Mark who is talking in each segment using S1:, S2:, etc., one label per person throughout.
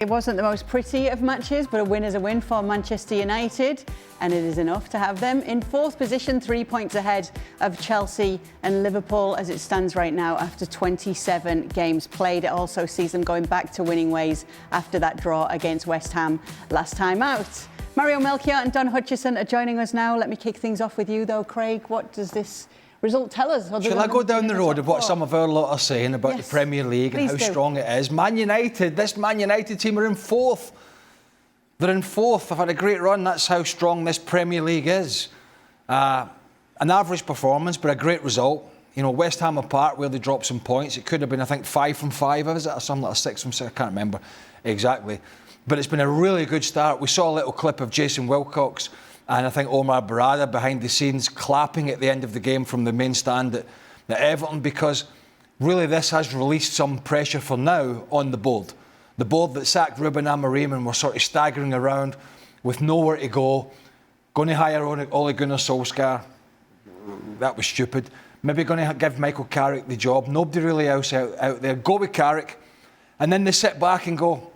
S1: It wasn't the most pretty of matches, but a win is a win for Manchester United, and it is enough to have them in fourth position, 3 points ahead of Chelsea and Liverpool as it stands right now after 27 games played. It also sees them going back to winning ways after that draw against West Ham last time out. Mario Melchior and Don Hutchison are joining us now. Let me kick things off with you though, Craig. What does this result tell us?
S2: Shall I go down the road of what some of our lot are saying about the Premier League and how strong it is? Man United, this Man United team are in fourth. They're in fourth. They've had a great run. That's how strong this Premier League is. An average performance, but a great result. You know, West Ham apart where they dropped some points. It could have been, I think, 5 from 5, is it? Or something like 6 from 6. I can't remember exactly. But it's been a really good start. We saw a little clip of Jason Wilcox and I think Omar Barada behind the scenes clapping at the end of the game from the main stand at Everton, because really this has released some pressure for now on the board. The board that sacked Ruben Amorim and were sort of staggering around with nowhere to go, going to hire Ole Gunnar Solskjaer. That was stupid. Maybe going to give Michael Carrick the job. Nobody really else out there. Go with Carrick. And then they sit back and go,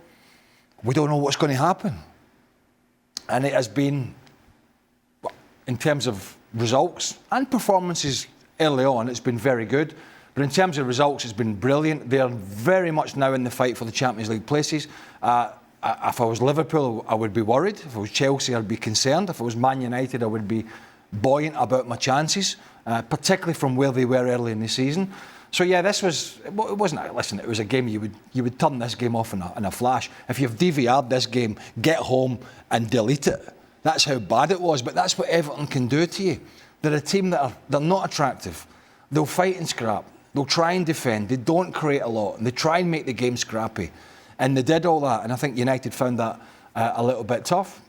S2: we don't know what's going to happen. And it has been, in terms of results and performances early on, it's been very good. But in terms of results, it's been brilliant. They're very much now in the fight for the Champions League places. If I was Liverpool, I would be worried. If I was Chelsea, I'd be concerned. If I was Man United, I would be buoyant about my chances, particularly from where they were early in the season. So yeah, it wasn't. Listen, it was a game you would turn this game off in a flash. If you've DVR'd this game, get home and delete it. That's how bad it was. But that's what Everton can do to you. They're a team they're not attractive. They'll fight and scrap. They'll try and defend. They don't create a lot, and they try and make the game scrappy. And they did all that. And I think United found that a little bit tough.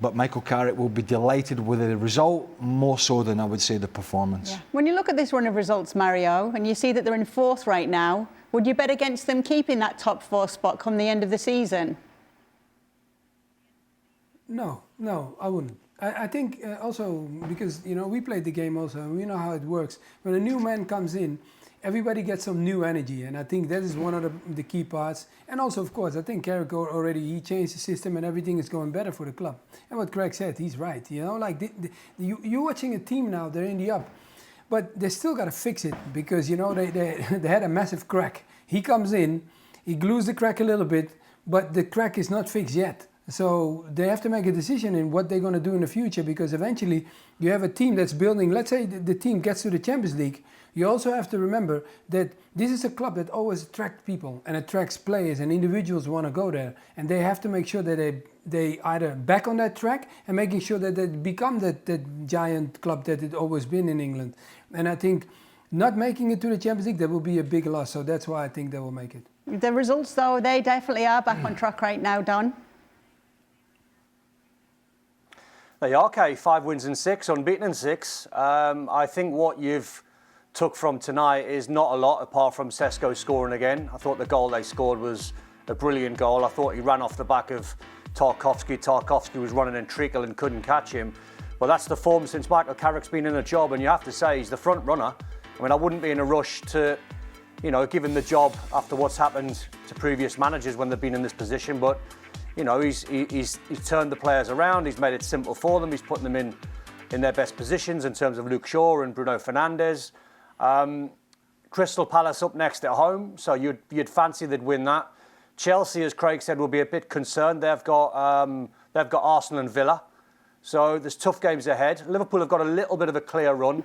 S2: But Michael Carrick will be delighted with the result, more so than I would say the performance.
S1: Yeah. When you look at this run of results, Mario, and you see that they're in fourth right now, would you bet against them keeping that top 4 spot come the end of the season?
S3: No, I wouldn't. I think also because, you know, we played the game also and we know how it works. When a new man comes in, everybody gets some new energy, and I think that is one of the key parts. And also, of course, I think Carrick already, he changed the system and everything is going better for the club. And what Craig said, he's right. You know, like you're watching a team now, they're in the up, but they still got to fix it because, you know, they had a massive crack. He comes in, he glues the crack a little bit, but the crack is not fixed yet. So they have to make a decision in what they're going to do in the future, because eventually you have a team that's building. Let's say the team gets to the Champions League. You also have to remember that this is a club that always attracts people and attracts players, and individuals want to go there. And they have to make sure that they either back on that track and making sure that they become that giant club that it's always been in England. And I think not making it to the Champions League, that will be a big loss. So that's why I think they will make it.
S1: The results, though, they definitely are back on track right now, Don.
S4: They are, Kay. 5 wins and 6, unbeaten in 6. I think what you've took from tonight is not a lot, apart from Sesko scoring again. I thought the goal they scored was a brilliant goal. I thought he ran off the back of Tarkowski. Tarkowski was running and treacle and couldn't catch him. But that's the form since Michael Carrick's been in the job, and you have to say he's the front runner. I mean, I wouldn't be in a rush to, you know, give him the job after what's happened to previous managers when they've been in this position, but you know, he's turned the players around. He's made it simple for them. He's putting them in their best positions in terms of Luke Shaw and Bruno Fernandes. Crystal Palace up next at home, so you'd fancy they'd win that. Chelsea, as Craig said, will be a bit concerned. They've got Arsenal and Villa, so there's tough games ahead. Liverpool have got a little bit of a clear run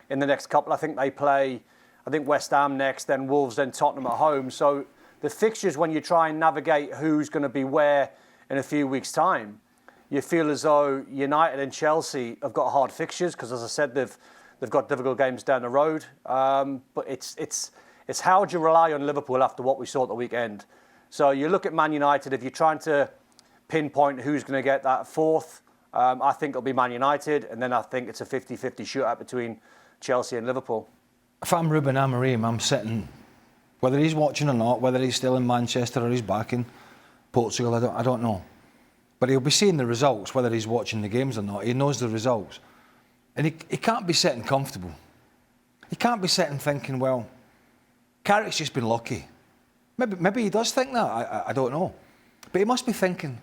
S4: in the next couple. I think they play, West Ham next, then Wolves, then Tottenham at home. So the fixtures, when you try and navigate who's going to be where in a few weeks' time, you feel as though United and Chelsea have got hard fixtures because, as I said, they've got difficult games down the road. But it's how do you rely on Liverpool after what we saw at the weekend? So you look at Man United, if you're trying to pinpoint who's going to get that fourth, I think it'll be Man United, and then I think it's a 50-50 shootout between Chelsea and Liverpool.
S2: If I'm Ruben Amorim, I'm sitting, whether he's watching or not, whether he's still in Manchester or he's back in Portugal, I don't know. But he'll be seeing the results, whether he's watching the games or not. He knows the results. And he can't be sitting comfortable. He can't be sitting thinking, well, Carrick's just been lucky. Maybe he does think that, I don't know. But he must be thinking,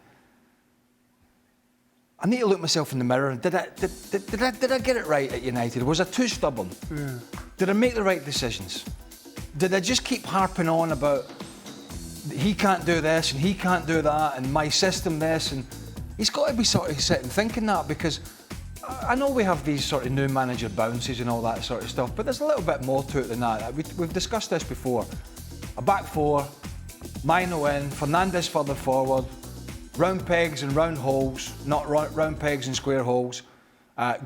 S2: I need to look myself in the mirror. Did I get it right at United? Was I too stubborn?
S3: Yeah.
S2: Did I make the right decisions? Did I just keep harping on about he can't do this and he can't do that and my system this? And he's got to be sort of sitting thinking that, because I know we have these sort of new manager bounces and all that sort of stuff, but there's a little bit more to it than that. We've discussed this before. A back four, Mino in, Fernandes further forward, round pegs and round holes, not round pegs and square holes.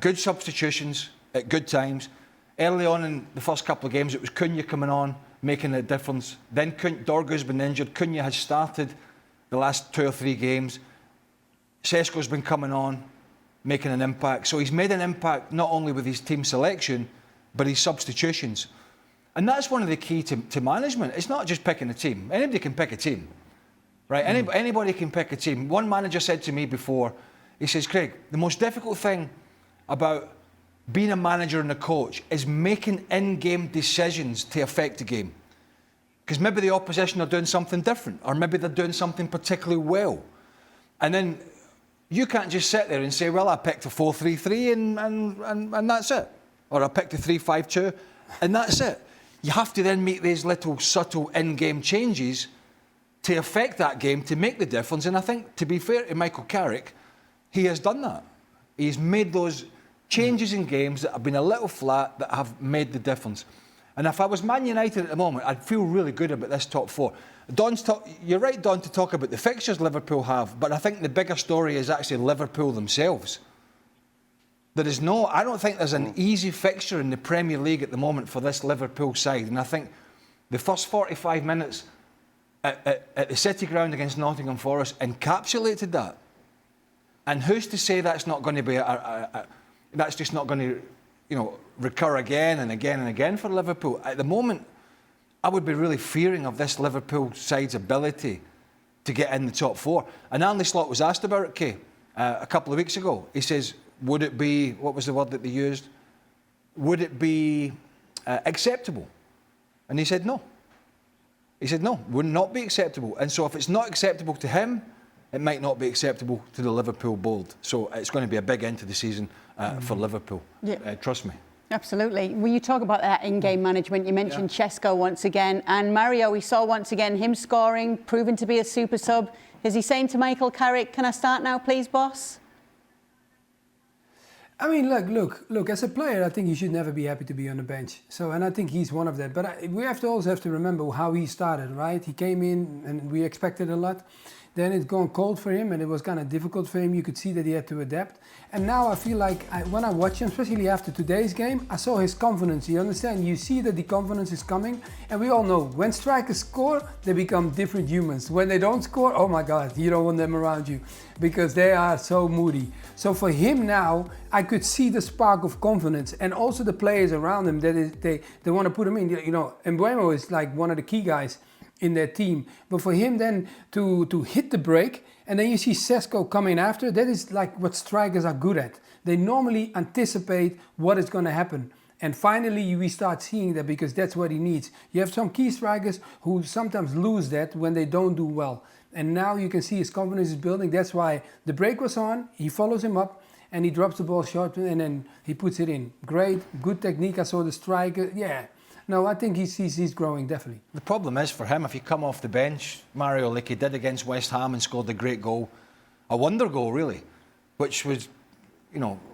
S2: Good substitutions at good times. Early on in the first couple of games, it was Cunha coming on, making a difference. Then Dorgu's been injured. Cunha has started the last 2 or 3 games. Sesko's been coming on, making an impact. So he's made an impact not only with his team selection, but his substitutions. And that's one of the key to management. It's not just picking a team. Anybody can pick a team, right? Anybody can pick a team. One manager said to me before, he says, Craig, the most difficult thing about being a manager and a coach is making in-game decisions to affect the game. Because maybe the opposition are doing something different, or maybe they're doing something particularly well. And then you can't just sit there and say, well, I picked a 4-3-3 and that's it. Or I picked a 3-5-2 and that's it. You have to then make these little subtle in-game changes to affect that game, to make the difference. And I think, to be fair to Michael Carrick, he has done that. He's made those changes in games that have been a little flat, that have made the difference. And if I was Man United at the moment, I'd feel really good about this top 4. You're right, Don, to talk about the fixtures Liverpool have, but I think the bigger story is actually Liverpool themselves. I don't think there's an easy fixture in the Premier League at the moment for this Liverpool side. And I think the first 45 minutes at the City Ground against Nottingham Forest encapsulated that. And who's to say that's not going to be that's just not going to, recur again and again and again for Liverpool? At the moment, I would be really fearing of this Liverpool side's ability to get in the top 4. And Andy Slot was asked about it, Kay, a couple of weeks ago. He says, would it be, what was the word that they used? Would it be acceptable? And he said no. He said no, would not be acceptable. And so if it's not acceptable to him, it might not be acceptable to the Liverpool board. So it's going to be a big end to the season for Liverpool. Yeah. Trust me.
S1: Absolutely. Well, you talk about that in-game management. You mentioned Sesko once again. And Mario, we saw once again him scoring, proving to be a super sub. Is he saying to Michael Carrick, can I start now, please, boss?
S3: I mean, look. As a player, I think you should never be happy to be on the bench. And I think he's one of that. But we also have to remember how he started, right? He came in and we expected a lot. Then it gone cold for him and it was kind of difficult for him. You could see that he had to adapt. And now I feel like when I watch him, especially after today's game, I saw his confidence. You understand? You see that the confidence is coming. And we all know when strikers score, they become different humans. When they don't score, oh my God, you don't want them around you because they are so moody. So for him now, I could see the spark of confidence and also the players around him that they want to put him in. Mbeumo is like one of the key guys in their team. But for him then to hit the break, and then you see Sesko coming after, that is like what strikers are good at. They normally anticipate what is going to happen. And finally we start seeing that because that's what he needs. You have some key strikers who sometimes lose that when they don't do well. And now you can see his confidence is building. That's why the break was on, he follows him up, and he drops the ball short, and then he puts it in. Great, good technique. I saw the striker, No, I think he's growing, definitely. The
S2: problem is for him, if he come off the bench, Mario, like he did against West Ham and scored a great goal, a wonder goal really, which was,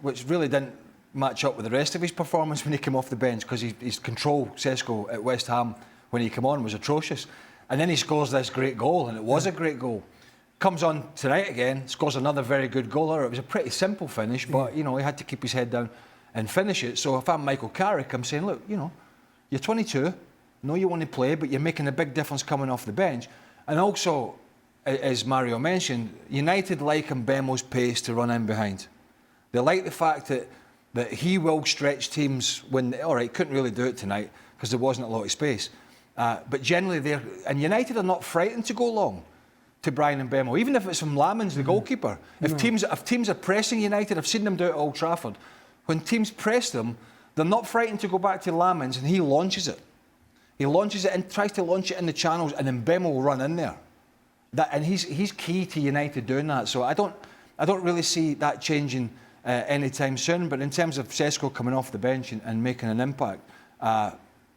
S2: which really didn't match up with the rest of his performance when he came off the bench, because his control, Sesko, at West Ham when he came on was atrocious. And then he scores this great goal, and it was a great goal. Comes on tonight again, scores another very good goal. It was a pretty simple finish, but, he had to keep his head down and finish it. So if I'm Michael Carrick, I'm saying, look, you're 22, know you want to play, but you're making a big difference coming off the bench. And also, as Mario mentioned, United like Mbeumo's pace to run in behind. They like the fact that he will stretch teams when, couldn't really do it tonight because there wasn't a lot of space. But generally, and United are not frightened to go long to Brian Mbeumo, even if it's from Lamens, the goalkeeper. If teams are pressing United, I've seen them do it at Old Trafford. When teams press them, they're not frightened to go back to Lamens, and he launches it. He launches it and tries to launch it in the channels, and then Mbeumo will run in there. and he's key to United doing that. So I don't really see that changing anytime soon. But in terms of Sesko coming off the bench and making an impact,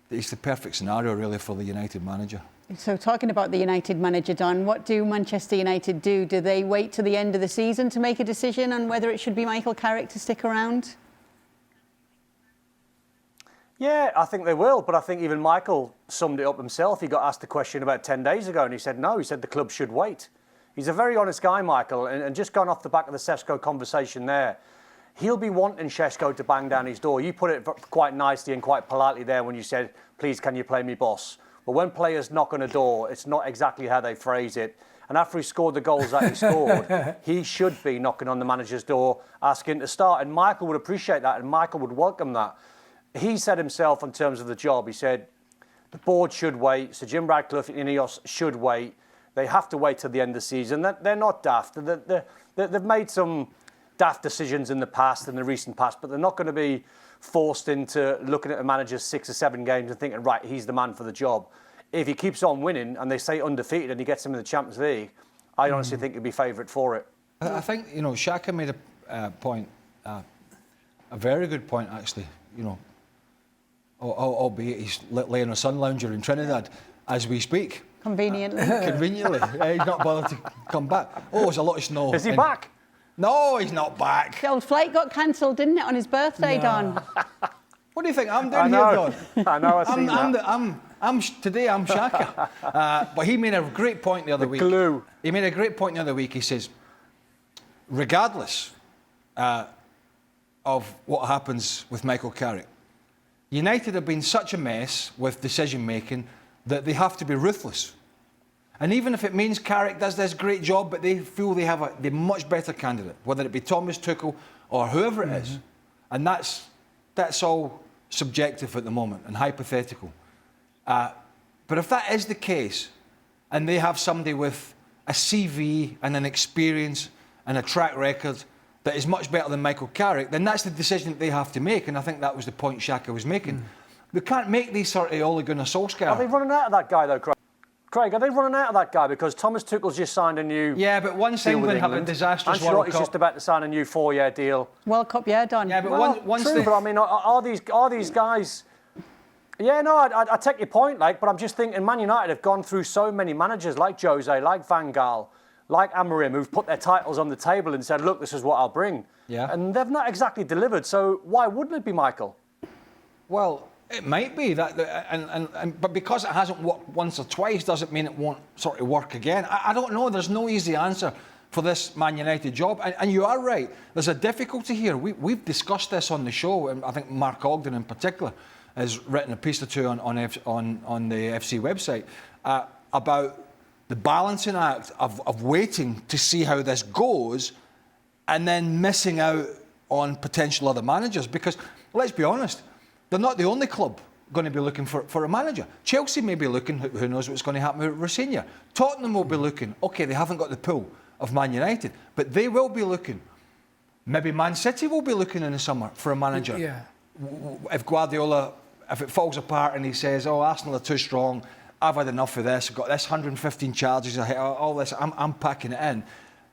S2: it's the perfect scenario really for the United manager.
S1: So talking about the United manager, Don, what do Manchester United do? Do they wait to the end of the season to make a decision on whether it should be Michael Carrick to stick around?
S4: Yeah, I think they will, but I think even Michael summed it up himself. He got asked the question about 10 days ago and he said no, he said the club should wait. He's a very honest guy, Michael, and just going off the back of the Sesko conversation there, he'll be wanting Sesko to bang down his door. You put it quite nicely and quite politely there when you said, please, can you play me boss? But when players knock on a door, it's not exactly how they phrase it. And after he scored the goals that he scored, he should be knocking on the manager's door, asking to start. And Michael would appreciate that, and Michael would welcome that. He said himself in terms of the job, he said, the board should wait, Sir Jim Radcliffe and Ineos should wait. They have to wait till the end of the season. They're not daft. They've made some daft decisions in the past, in the recent past, but they're not going to be forced into looking at a manager's 6 or 7 games and thinking, right, he's the man for the job. If he keeps on winning and they stay undefeated and he gets him in the Champions League, I honestly think he'd be favourite for it.
S2: I think, Xhaka made a point, a very good point actually, albeit he's laying on a sun lounger in Trinidad as we speak.
S1: Conveniently.
S2: Conveniently. He's not bothered to come back. Oh, there's a lot of snow.
S4: Is he back?
S2: No, he's not back.
S1: The old flight got cancelled, didn't it, on his birthday, Don?
S2: What do you think I'm doing here, Don?
S4: I know, I've seen
S2: that. Today I'm Xhaka. But he made a great point the other week.
S4: Glue.
S2: He made a great point the other week. He says, regardless of what happens with Michael Carrick, United have been such a mess with decision-making that they have to be ruthless. And even if it means Carrick does this great job, but they feel they have a much better candidate, whether it be Thomas Tuchel or whoever it is, and that's all subjective at the moment and hypothetical. But if that is the case, and they have somebody with a CV and an experience and a track record that is much better than Michael Carrick, then that's the decision that they have to make. And I think that was the point Xhaka was making. We can't make these sort of Ole Gunnar Solskjaer.
S4: Are they running out of that guy, though, Craig? Craig, are they running out of that guy? Because Thomas Tuchel's just signed a new
S2: but once England have a disastrous World Cup...
S4: Ancelotti's just about to sign a new 4-year deal.
S1: World Cup, yeah, Don.
S2: Yeah, but once
S4: true, but I mean, are these guys... Yeah, no, I take your point, but I'm just thinking Man United have gone through so many managers like Jose, like Van Gaal, like Amorim, who've put their titles on the table and said, look, this is what I'll bring.
S2: Yeah.
S4: And they've not exactly delivered, so why wouldn't it be Michael?
S2: Well, it might be that, but because it hasn't worked once or twice doesn't mean it won't sort of work again. I don't know. There's no easy answer for this Man United job, and you are right. There's a difficulty here. We've discussed this on the show, and I think Mark Ogden in particular has written a piece or two on the FC website about the balancing act of waiting to see how this goes, and then missing out on potential other managers. Because let's be honest. They're not the only club going to be looking for a manager. Chelsea may be looking, who knows what's going to happen with Rosinha. Tottenham will be looking, OK, they haven't got the pull of Man United, but they will be looking. Maybe Man City will be looking in the summer for a manager.
S3: Yeah.
S2: If Guardiola, if it falls apart and he says, oh, Arsenal are too strong, I've had enough of this, I've got this 115 charges, all this, I'm packing it in.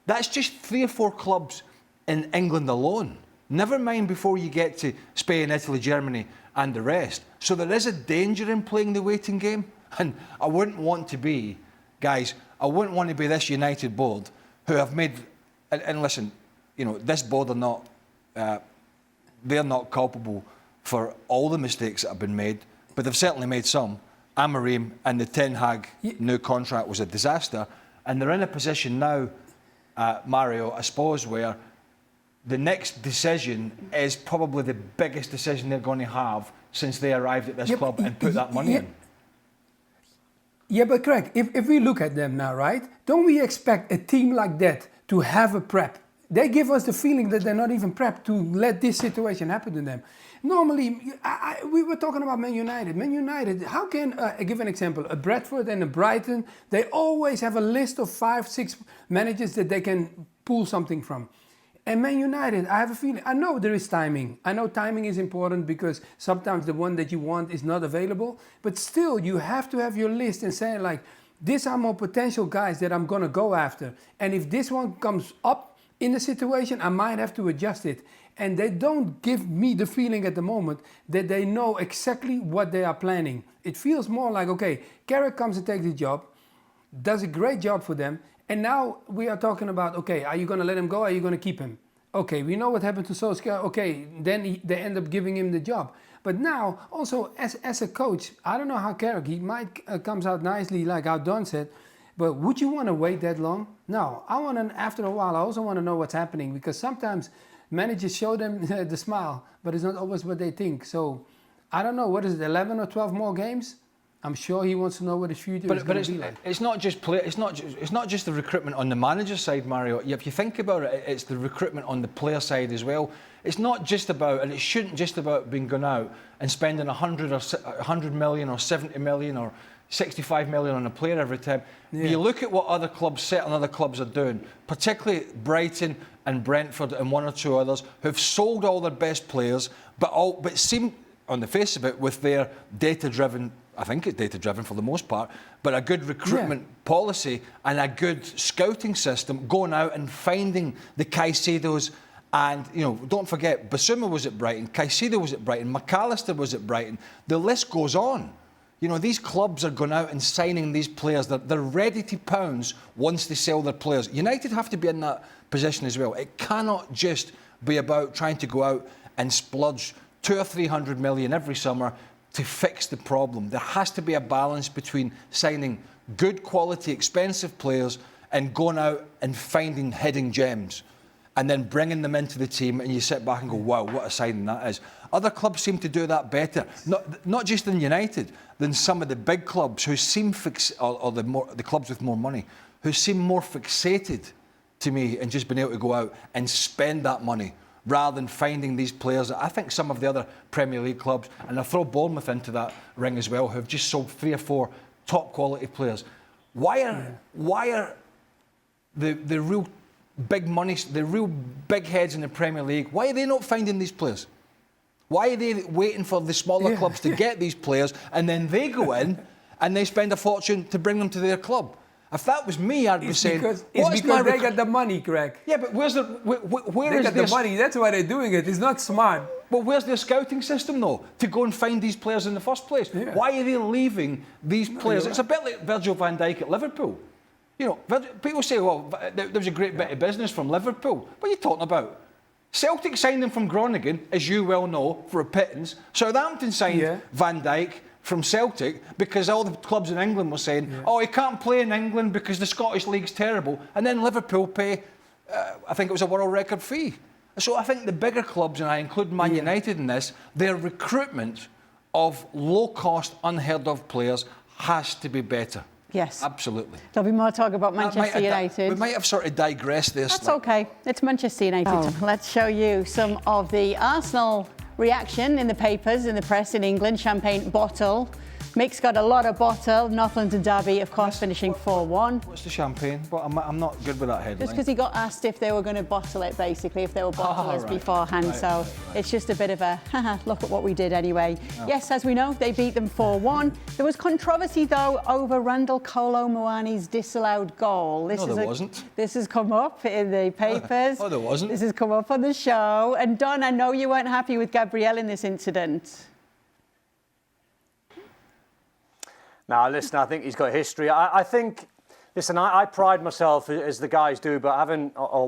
S2: That's just 3 or 4 clubs in England alone. Never mind before you get to Spain, Italy, Germany, and the rest. So there is a danger in playing the waiting game. And I wouldn't want to be, guys, I wouldn't want to be this United board who have made, and listen, this board are not, they're not culpable for all the mistakes that have been made, but they've certainly made some. Amorim and the Ten Hag new contract was a disaster. And they're in a position now, Mario, I suppose, where the next decision is probably the biggest decision they're going to have since they arrived at this club and put that money in.
S3: Yeah, but Craig, if we look at them now, right? Don't we expect a team like that to have a prep? They give us the feeling that they're not even prepped to let this situation happen to them. Normally, we were talking about Man United. Man United, how can, I give an example, a Bradford and a Brighton, they always have a list of 5, 6 managers that they can pull something from. And Man United, I have a feeling, I know there is timing. I know timing is important because sometimes the one that you want is not available. But still, you have to have your list and say, these are more potential guys that I'm going to go after. And if this one comes up in the situation, I might have to adjust it. And they don't give me the feeling at the moment that they know exactly what they are planning. It feels more like, okay, Carrick comes and takes the job, does a great job for them, and now we are talking about, okay, are you going to let him go? Are you going to keep him? Okay, we know what happened to Solskjaer. Okay, then they end up giving him the job. But now, also as a coach, I don't know how Carrick, he might comes out nicely, like how Don said, but would you want to wait that long? No, after a while, I also want to know what's happening, because sometimes managers show them the smile, but it's not always what they think. So I don't know, what is it, 11 or 12 more games? I'm sure he wants to know what his future is going to be like.
S2: It's not just it's not just the recruitment on the manager side, Mario. If you think about it, it's the recruitment on the player side as well. It's not just about, and it shouldn't just about being gone out and spending 100 million or 70 million or 65 million on a player every time. Yeah. You look at what other clubs, certain other clubs are doing, particularly Brighton and Brentford and one or two others, who've sold all their best players, but seem, on the face of it, with their data-driven, I think it's data-driven for the most part, but a good recruitment policy and a good scouting system, going out and finding the Caicedos. And, you know, don't forget, Basuma was at Brighton, Caicedo was at Brighton, McAllister was at Brighton. The list goes on. You know, these clubs are going out and signing these players. They're ready to pounce once they sell their players. United have to be in that position as well. It cannot just be about trying to go out and splurge 200 or 300 million every summer to fix the problem. There has to be a balance between signing good quality, expensive players and going out and finding hidden gems and then bringing them into the team, and you sit back and go, wow, what a signing that is. Other clubs seem to do that better, not just in United, than some of the big clubs who seem the clubs with more money, who seem more fixated to me and just being able to go out and spend that money rather than finding these players. I think some of the other Premier League clubs, and I'll throw Bournemouth into that ring as well, who have just sold 3 or 4 top quality players. Why are the real big money, the real big heads in the Premier League, why are they not finding these players? Why are they waiting for the smaller clubs to get these players, and then they go in and they spend a fortune to bring them to their club? If that was me, I'd be saying,
S3: it's because they got the money, Greg.
S2: Yeah, but where's where
S3: they
S2: is
S3: got the money? That's why they're doing it. It's not smart.
S2: Well, where's their scouting system, though, to go and find these players in the first place? Yeah. Why are they leaving these players? It's a bit like Virgil van Dijk at Liverpool. You know, people say, well, there was a great bit of business from Liverpool. What are you talking about? Celtic signed him from Groningen, as you well know, for a pittance. Southampton signed Van Dijk from Celtic because all the clubs in England were saying, oh, he can't play in England because the Scottish League's terrible. And then Liverpool pay, I think it was a world record fee. So I think the bigger clubs, and I include Man United in this, their recruitment of low-cost, unheard-of players has to be better.
S1: Yes.
S2: Absolutely.
S1: There'll be more talk about Manchester United.
S2: We might have sort of digressed this.
S1: That's okay. It's Manchester United. Oh. Let's show you some of the Arsenal reaction in the papers, in the press in England. Champagne bottle. Mick's got a lot of bottle. Northland and Derby, of course, finishing 4-1.
S2: What's the champagne? But I'm not good with that headline.
S1: Just because he got asked if they were going to bottle it, basically, if they were bottlers beforehand. So it's just a bit of a, haha, look at what we did anyway. Oh. Yes, as we know, they beat them 4-1. There was controversy, though, over Randall Kolo Muani's disallowed goal.
S2: No, there wasn't.
S1: This has come up in the papers.
S2: Oh, there wasn't.
S1: This has come up on the show. And Don, I know you weren't happy with Gabriel in this incident.
S4: Now, listen, I think he's got history. I think, listen, I pride myself, as the guys do, but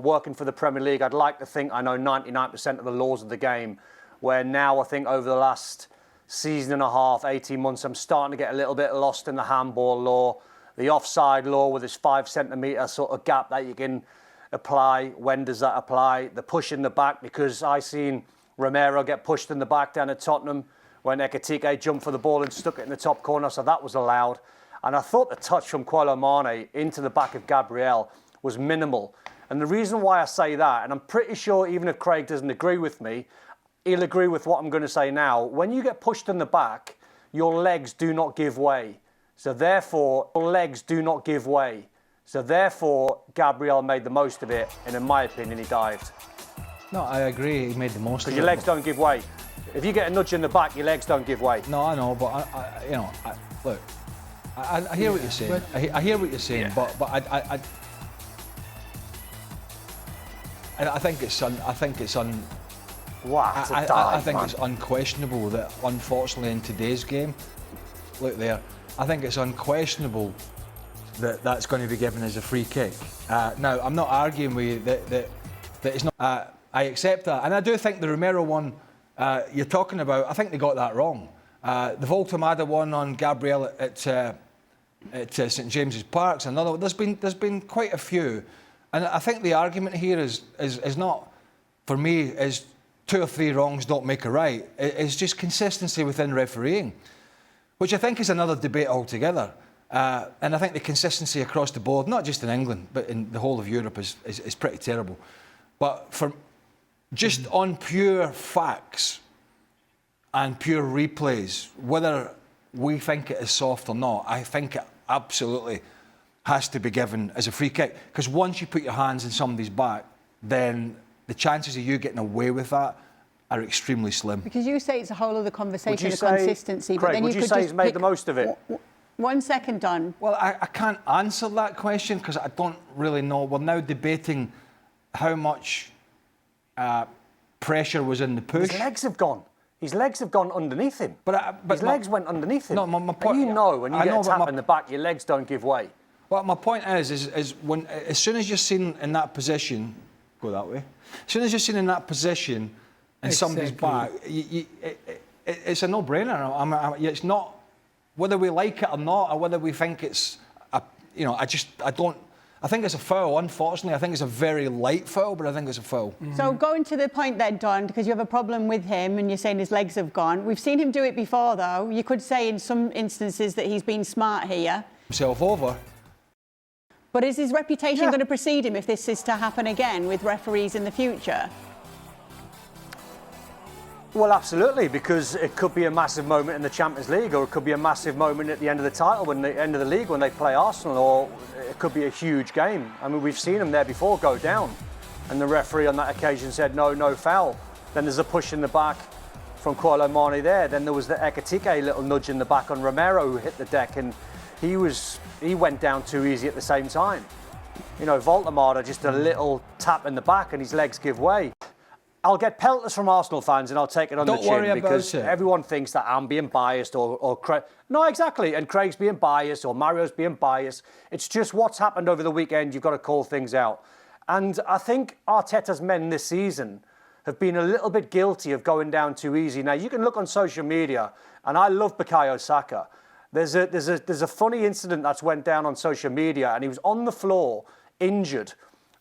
S4: working for the Premier League, I'd like to think I know 99% of the laws of the game, where now I think over the last season and a half, 18 months, I'm starting to get a little bit lost in the handball law, the offside law with this 5 centimetre sort of gap that you can apply. When does that apply? The push in the back, because I seen Romero get pushed in the back down at Tottenham when Ekitike jumped for the ball and stuck it in the top corner, so that was allowed. And I thought the touch from Kolo Muani into the back of Gabriel was minimal. And the reason why I say that, and I'm pretty sure even if Craig doesn't agree with me, he'll agree with what I'm going to say now. When you get pushed in the back, your legs do not give way. So therefore, your legs do not give way. So therefore, Gabriel made the most of it, and in my opinion, he dived.
S2: No, I agree, he made the most of it.
S4: Because your legs don't give way. If you get a nudge in the back, your legs don't give way.
S2: No, I know, but look, I hear what you're saying. I hear what you're saying, but I think it's
S4: Wow, it's a dive,
S2: I think
S4: man.
S2: it's unquestionable that, unfortunately, in today's game, look there, I think it's unquestionable that that's going to be given as a free kick. Now, I'm not arguing with you that it's not. I accept that, and I do think the Romero one you're talking about, I think they got that wrong. The Voltemada one on Gabriel at St James's Park's another. There's been quite a few, and I think the argument here is not, for me, is 2 or 3 wrongs don't make a right. It's just consistency within refereeing, which I think is another debate altogether. And I think the consistency across the board, not just in England, but in the whole of Europe, is pretty terrible. But for just on pure facts and pure replays, whether we think it is soft or not, I think it absolutely has to be given as a free kick. Because once you put your hands in somebody's back, then the chances of you getting away with that are extremely slim.
S1: Because you say it's a whole other conversation of consistency,
S4: Craig,
S1: but then
S4: would
S1: you
S4: you
S1: could
S4: say
S1: just
S4: he's made
S1: pick
S4: the most of it?
S1: 1 second, Don.
S2: Well, I can't answer that question because I don't really know. We're now debating how much pressure was in the push.
S4: His legs have gone. His legs have gone underneath him. But his legs went underneath him.
S2: No, my point.
S4: And you know when you get a tap in the back, your legs don't give way.
S2: Well, my point is when as soon as you're seen in that position, go that way. As soon as you're seen in that position and somebody's back, it's a no-brainer. It's not, whether we like it or not, or whether we think it's, I think it's a foul, unfortunately. I think it's a very light foul, but I think it's a foul.
S1: Mm-hmm. So going to the point then, Don, because you have a problem with him and you're saying his legs have gone. We've seen him do it before, though. You could say in some instances that he's been smart here.
S2: Himself over.
S1: But is his reputation going to precede him if this is to happen again with referees in the future?
S4: Well, absolutely, because it could be a massive moment in the Champions League, or it could be a massive moment at the end of the title, when the end of the league when they play Arsenal, or it could be a huge game. I mean, we've seen them there before go down, and the referee on that occasion said no foul. Then there's a push in the back from Kolo Muani there. Then there was the Ekatike little nudge in the back on Romero, who hit the deck, and he went down too easy at the same time. You know, Voltemada, just a little tap in the back, and his legs give way. I'll get pelters from Arsenal fans and I'll take it on the chin because everyone thinks that I'm being biased or Craig. No, exactly. And Craig's being biased or Mario's being biased. It's just what's happened over the weekend. You've got to call things out. And I think Arteta's men this season have been a little bit guilty of going down too easy. Now, you can look on social media, and I love Bukayo Saka. There's a funny incident that's went down on social media, and he was on the floor, injured.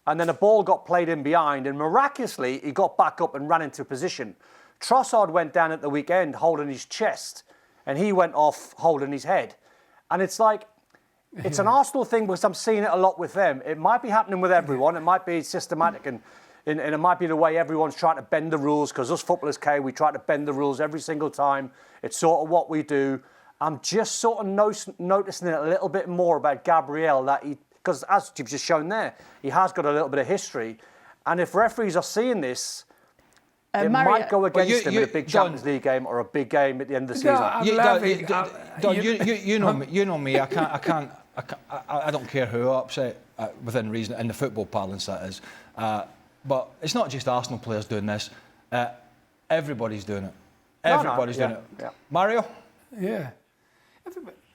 S4: And then a ball got played in behind, and miraculously, he got back up and ran into position. Trossard went down at the weekend holding his chest, and he went off holding his head. And it's like, it's an Arsenal thing because I'm seeing it a lot with them. It might be happening with everyone. It might be systematic, and it might be the way everyone's trying to bend the rules, because us footballers, Kay, we try to bend the rules every single time. It's sort of what we do. I'm just sort of noticing it a little bit more about Gabriel, that because as you've just shown there, he has got a little bit of history. And if referees are seeing this, it might go against him in a big Champions League game or a big game at the end of the season.
S2: You know me. I don't care who I upset within reason, in the football parlance that is. But it's not just Arsenal players doing this. Everybody's doing it. Everybody's doing it.
S4: Yeah.
S2: Mario?
S3: Yeah.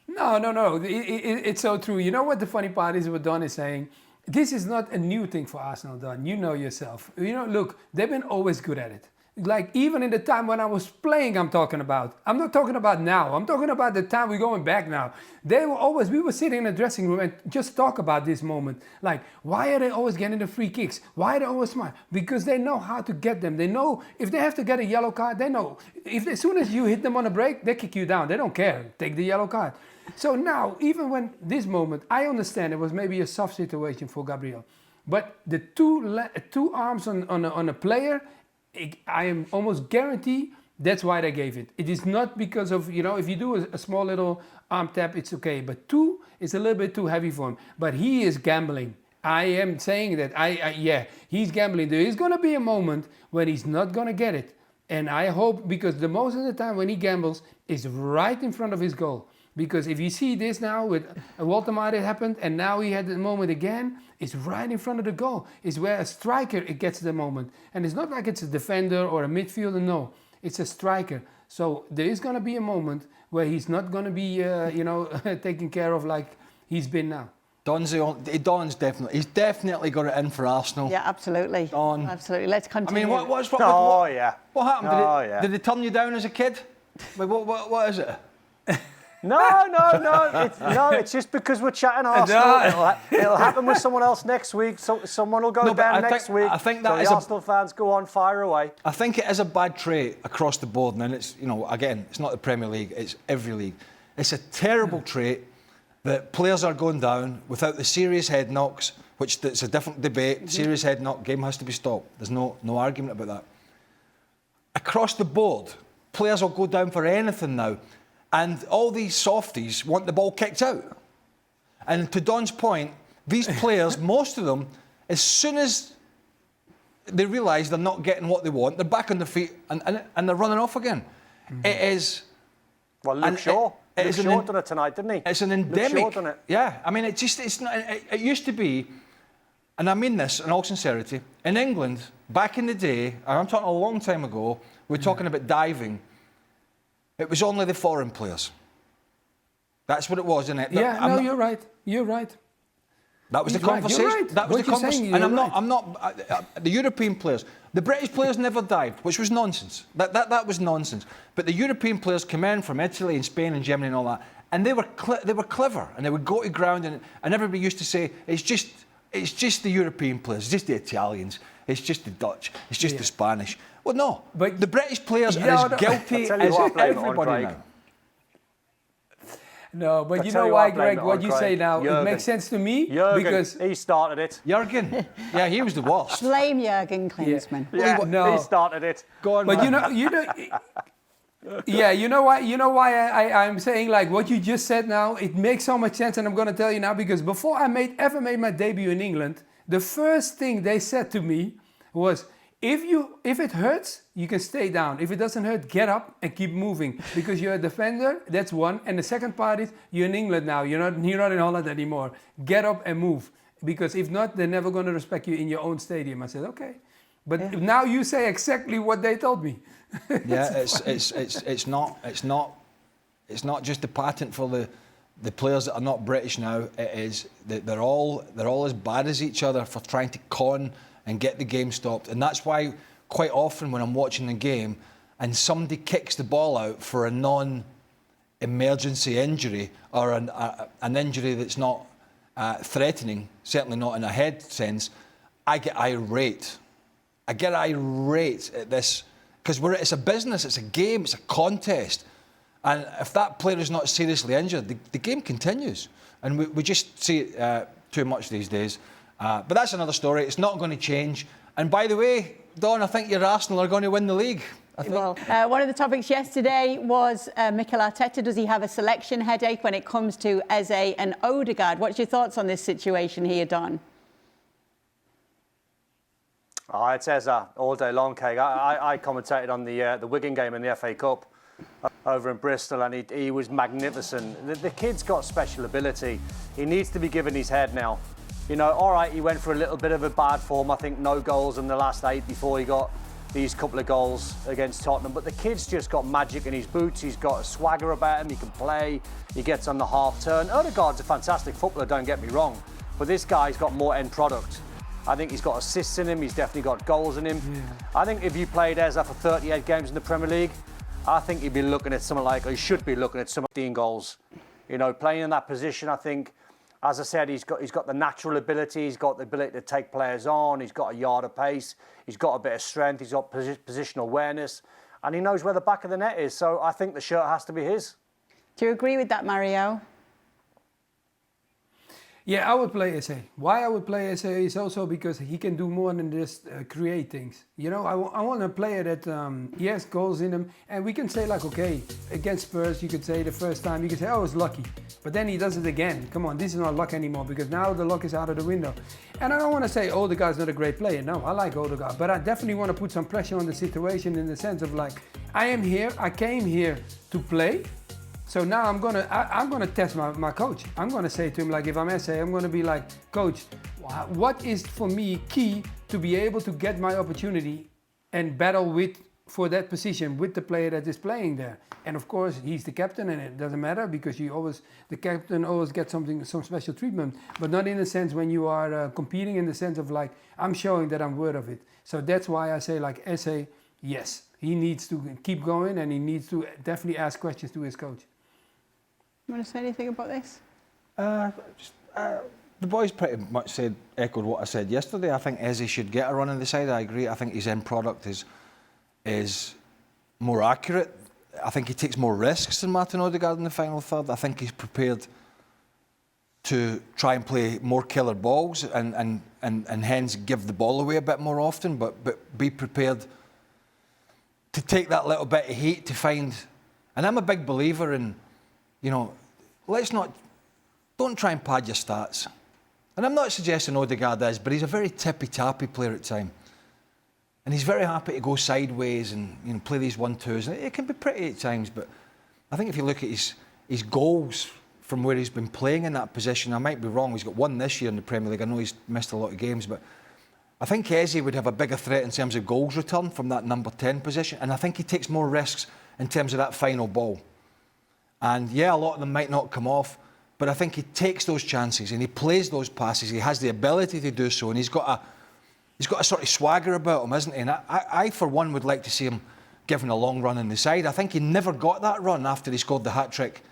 S3: No. It's so true. You know what the funny part is, what Don is saying? This is not a new thing for Arsenal, Don. You know yourself. You know, look, they've been always good at it. Like, even in the time when I was playing, I'm talking about. I'm not talking about now. I'm talking about the time we're going back now. We were sitting in the dressing room and just talk about this moment. Like, why are they always getting the free kicks? Why are they always smart? Because they know how to get them. They know if they have to get a yellow card, they know. As soon as you hit them on a break, they kick you down. They don't care. Take the yellow card. So now, even when this moment, I understand it was maybe a soft situation for Gabriel. But the two arms on a player, I am almost guaranteed that's why they gave it. It is not because of, if you do a small little arm tap, it's okay. But 2 is a little bit too heavy for him. But he is gambling. I am saying that, he's gambling. There is going to be a moment when he's not going to get it. And I hope, because the most of the time when he gambles is right in front of his goal. Because if you see this now with Walter it happened, and now he had the moment again, it's right in front of the goal. It's where a striker it gets the moment. And it's not like it's a defender or a midfielder, no. It's a striker. So there is going to be a moment where he's not going to be, taken care of like he's been now.
S2: Don's definitely got it in for Arsenal.
S1: Yeah, absolutely.
S2: Don.
S1: Absolutely. Let's continue.
S2: I mean, what happened? Did they turn you down as a kid? Like, what is it?
S4: No. It's just because we're chatting Arsenal. It'll happen with someone else next week. So someone will go down next week.
S2: I think that
S4: so the Arsenal fans go on, fire away.
S2: I think it is a bad trait across the board, and it's again, it's not the Premier League, it's every league. It's a terrible trait that players are going down without the serious head knocks, which it's a different debate. Serious head knock, game has to be stopped. There's no argument about that. Across the board, players will go down for anything now. And all these softies want the ball kicked out. And to Don's point, these players, most of them, as soon as they realise they're not getting what they want, they're back on their feet and they're running off again. Mm-hmm. It is...
S4: Well, Luke Shaw. Luke Shaw done it tonight, didn't he?
S2: It's an endemic...
S4: Luke Shaw done it.
S2: Yeah, I mean, it's not... It used to be, and I mean this in all sincerity, in England, back in the day, and I'm talking a long time ago, we're talking about diving. It was only the foreign players. That's what it was, isn't it?
S3: Yeah, you're right. You're right.
S2: That was the conversation.
S3: Right.
S2: That was the conversation. And I'm not. The European players, the British players never dived, which was nonsense. That was nonsense. But the European players came in from Italy and Spain and Germany and all that, and they were clever, and they would go to ground, and everybody used to say it's just the European players, it's just the Italians, it's just the Dutch, it's just the Spanish. Well, no, but the British players are as guilty as everybody now.
S3: No, but you know why, Greg, what you say now, Jürgen. It makes sense to me.
S4: Jürgen,
S3: because
S4: he started it.
S2: Jürgen? Yeah, he was the worst.
S1: Blame Jürgen Klinsmann.
S4: He started it.
S2: Go on,
S3: but
S2: man.
S3: you know why I'm saying like what you just said now, it makes so much sense, and I'm going to tell you now, because before I ever made my debut in England, the first thing they said to me was, if it hurts, you can stay down. If it doesn't hurt, get up and keep moving. Because you're a defender, that's one. And the second part is, you're in England now. You're not in Holland anymore. Get up and move. Because if not, they're never going to respect you in your own stadium. I said, okay. But now you say exactly what they told me.
S2: Yeah, it's not just a patent for the players that are not British now. It is that they're all as bad as each other for trying to con and get the game stopped. And that's why quite often when I'm watching the game and somebody kicks the ball out for a non-emergency injury or an injury that's not threatening, certainly not in a head sense, I get irate. I get irate at this, because it's a business, it's a game, it's a contest. And if that player is not seriously injured, the game continues. And we just see it too much these days. But that's another story. It's not going to change. And by the way, Don, I think your Arsenal are going to win the league.
S1: Well, one of the topics yesterday was Mikel Arteta. Does he have a selection headache when it comes to Eze and Odegaard? What's your thoughts on this situation here, Don?
S4: Oh, it's Eze all day long, Kate. I commentated on the Wigan game in the FA Cup over in Bristol, and he was magnificent. The kid's got special ability. He needs to be given his head now. You know, all right, he went for a little bit of a bad form. I think no goals in the last 8 before he got these couple of goals against Tottenham. But the kid's just got magic in his boots. He's got a swagger about him. He can play. He gets on the half turn. Odegaard's a fantastic footballer, don't get me wrong. But this guy's got more end product. I think he's got assists in him. He's definitely got goals in him. Yeah. I think if you played Eze for 38 games in the Premier League, I think he'd be looking at something like, or he should be looking at some 15 goals. You know, playing in that position, I think, as I said, he's got the natural ability, he's got the ability to take players on, he's got a yard of pace, he's got a bit of strength, he's got positional awareness, and he knows where the back of the net is. So I think the shirt has to be his.
S1: Do you agree with that, Mario?
S3: Yeah, I would play Eze. Why I would play Eze is also because he can do more than just create things. You know, I want a player that he has goals in him, and we can say like, okay, against Spurs, you could say the first time, you could say, oh, it's lucky. But then he does it again. Come on, this is not luck anymore, because now the luck is out of the window. And I don't want to say Odegaard's not a great player. No, I like Odegaard, but I definitely want to put some pressure on the situation in the sense of like, I am here, I came here to play. So now I'm gonna test my coach. I'm gonna say to him, like, if I'm Eze, I'm gonna be like, coach, what is for me key to be able to get my opportunity and battle for that position with the player that is playing there? And of course, he's the captain, and it doesn't matter because the captain always gets some special treatment, but not in the sense when you are competing, in the sense of like, I'm showing that I'm worth of it. So that's why I say, like, Eze, yes, he needs to keep going, and he needs to definitely ask questions to his coach.
S1: You want to say anything about this?
S2: The boys pretty much echoed what I said yesterday. I think Eze should get a run on the side. I agree. I think his end product is more accurate. I think he takes more risks than Martin Odegaard in the final third. I think he's prepared to try and play more killer balls and hence give the ball away a bit more often, but be prepared to take that little bit of heat to find. And I'm a big believer in, don't try and pad your stats. And I'm not suggesting Odegaard is, but he's a very tippy-tappy player at times. And he's very happy to go sideways and play these 1-2s. And it can be pretty at times, but I think if you look at his goals from where he's been playing in that position, I might be wrong, he's got one this year in the Premier League. I know he's missed a lot of games, but I think Eze would have a bigger threat in terms of goals return from that number 10 position. And I think he takes more risks in terms of that final ball. And yeah, a lot of them might not come off, but I think he takes those chances and he plays those passes. He has the ability to do so, and he's got a sort of swagger about him, isn't he? And I for one, would like to see him given a long run in the side. I think he never got that run after he scored the hat-trick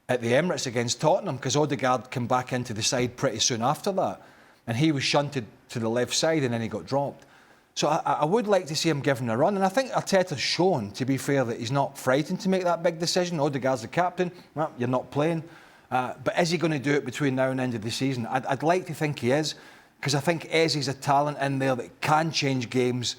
S2: at the Emirates against Tottenham, because Odegaard came back into the side pretty soon after that. And he was shunted to the left side and then he got dropped. So I would like to see him given a run. And I think Arteta's shown, to be fair, that he's not frightened to make that big decision. Odegaard's the captain. Well, you're not playing. But is he going to do it between now and the end of the season? I'd like to think he is, because I think Eze's a talent in there that can change games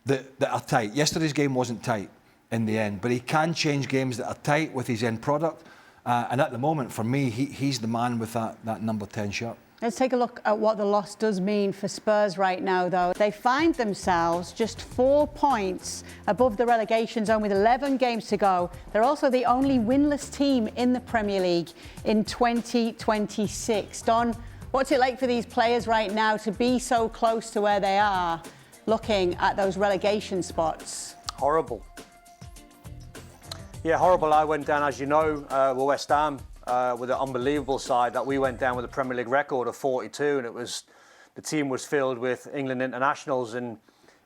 S2: that are tight. Yesterday's game wasn't tight in the end, but he can change games that are tight with his end product. And at the moment, for me, he's the man with that number 10 shirt.
S1: Let's take a look at what the loss does mean for Spurs right now, though. They find themselves just 4 points above the relegation zone with 11 games to go. They're also the only winless team in the Premier League in 2026. Don, what's it like for these players right now to be so close to where they are, looking at those relegation spots?
S4: Horrible. Yeah, horrible. I went down, as you know, with West Ham. With an unbelievable side that we went down with a Premier League record of 42, and the team was filled with England internationals, and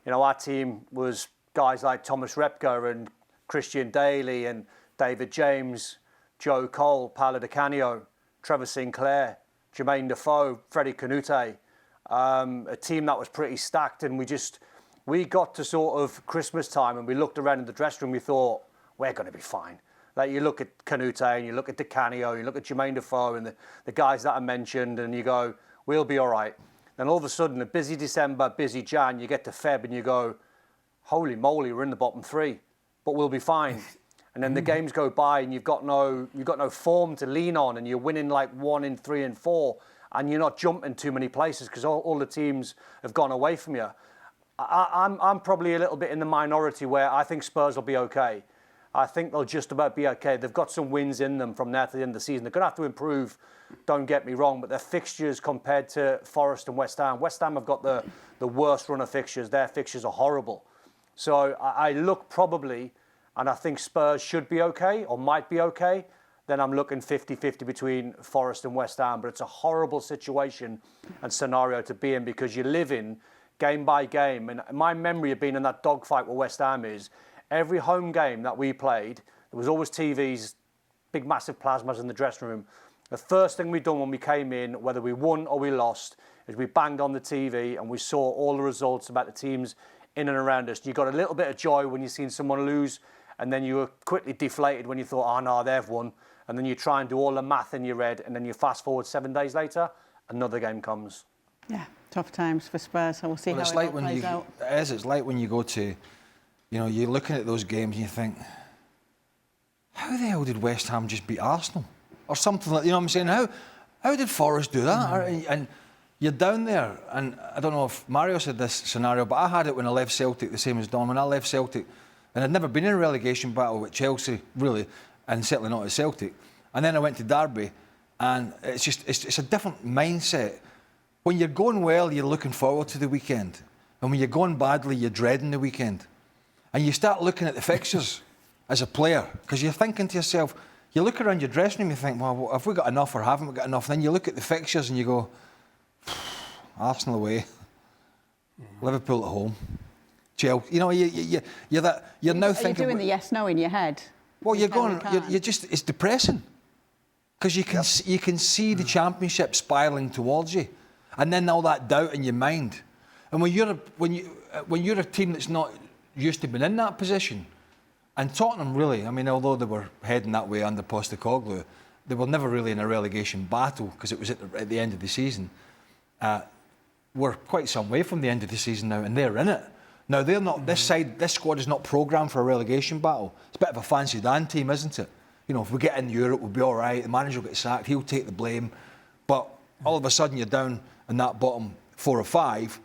S4: our team was guys like Thomas Repka and Christian Daly and David James, Joe Cole, Paolo Di Canio, Trevor Sinclair, Jermaine Defoe, Freddie Canute, a team that was pretty stacked, and we got to sort of Christmas time and we looked around in the dressing room, we thought, we're going to be fine. Like, you look at Canute and you look at Di Canio, you look at Jermaine Defoe and the guys that I mentioned, and you go, we'll be all right. Then all of a sudden, a busy December, busy Jan, you get to Feb and you go, holy moly, we're in the bottom 3, but we'll be fine. And then the games go by and you've got no form to lean on, and you're winning like 1 in 3 and 4, and you're not jumping too many places because all the teams have gone away from you. I'm probably a little bit in the minority where I think Spurs will be okay. I think they'll just about be okay. They've got some wins in them from now to the end of the season. They're going to have to improve, don't get me wrong, but their fixtures compared to Forest and West Ham have got the worst run of fixtures. Their fixtures are horrible. So I look probably, and I think Spurs should be okay or might be okay. Then I'm looking 50-50 between Forest and West Ham. But it's a horrible situation and scenario to be in, because you live in game by game. And my memory of being in that dogfight with West Ham is, every home game that we played, there was always TVs, big massive plasmas in the dressing room. The first thing we done when we came in, whether we won or we lost, is we banged on the TV and we saw all the results about the teams in and around us. You got a little bit of joy when you seen someone lose, and then you were quickly deflated when you thought, oh no, they've won. And then you try and do all the math in your head, and then you fast forward 7 days later, another game comes.
S1: Yeah, tough times for Spurs, so we'll see how it all plays out.
S2: It's like when you go to, you're looking at those games and you think, how the hell did West Ham just beat Arsenal? Or something like, what I'm saying? How did Forest do that? Mm-hmm. And you're down there, and I don't know if Mario said this scenario, but I had it when I left Celtic, the same as Don. When I left Celtic, and I'd never been in a relegation battle with Chelsea, really, and certainly not at Celtic. And then I went to Derby, and it's a different mindset. When you're going well, you're looking forward to the weekend. And when you're going badly, you're dreading the weekend. And you start looking at the fixtures as a player, because you're thinking to yourself, you look around your dressing room, you think, well, have we got enough or haven't we got enough? And then you look at the fixtures and you go, Arsenal away, Liverpool at home, Chelsea. You know, you're now thinking.
S1: You're doing the yes/no in your head.
S2: Well, you're just, it's depressing, because you can see the Championship spiralling towards you, and then all that doubt in your mind. And when you're a team that's not used to being in that position, and Tottenham really, I mean, although they were heading that way under Postecoglou, they were never really in a relegation battle, because it was at the end of the season. We're quite some way from the end of the season now, and they're in it. Now, they're not. This squad is not programmed for a relegation battle. It's a bit of a fancy Dan team, isn't it? You know, if we get in Europe, we'll be all right. The manager will get sacked. He'll take the blame. But all of a sudden, you're down in that bottom 4 or 5,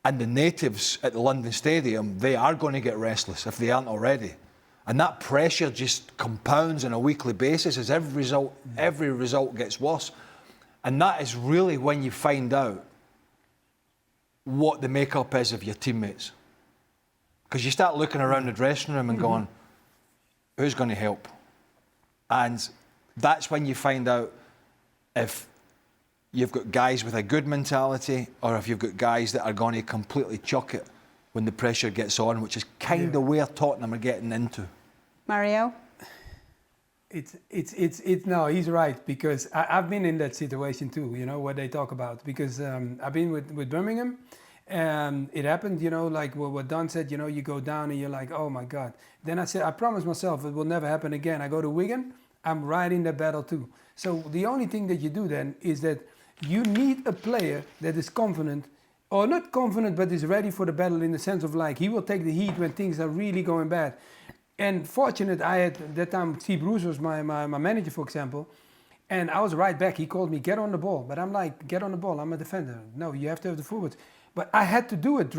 S2: and the natives at the London Stadium, they are going to get restless if they aren't already. And that pressure just compounds on a weekly basis as every result gets worse. And that is really when you find out what the makeup is of your teammates. Because you start looking around the dressing room and going, who's going to help? And that's when you find out if you've got guys with a good mentality or if you've got guys that are going to completely chuck it when the pressure gets on, which is kind of where Tottenham are getting into.
S1: Mario?
S3: No, he's right, because I've been in that situation too, you know, what they talk about, because I've been with Birmingham. It happened, you know, like what Don said, you know, you go down and you're like, oh my God. Then I said, I promised myself it will never happen again. I go to Wigan, I'm right in the battle too. So the only thing that you do then is that you need a player that is confident, or not confident, but is ready for the battle, in the sense of like, he will take the heat when things are really going bad. And fortunate, I had, at that time, Steve Bruce was my manager, for example, and I was right back. He called me, get on the ball. But I'm like, get on the ball, I'm a defender. No, you have to have the forwards. But I had to do it,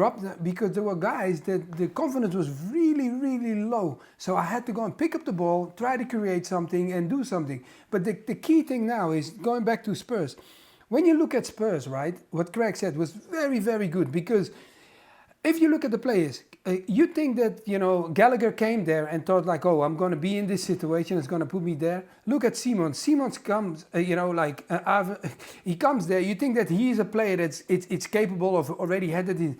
S3: because there were guys that the confidence was really, really low. So I had to go and pick up the ball, try to create something and do something. But the key thing now is going back to Spurs. When you look at Spurs, right, what Craig said was very, very good, because if you look at the players, you think that, you know, Gallagher came there and thought like, oh, I'm going to be in this situation, it's going to put me there. Look at Simons. Simons comes, you know, like, he comes there, you think that he's a player that's it's capable of already had it in.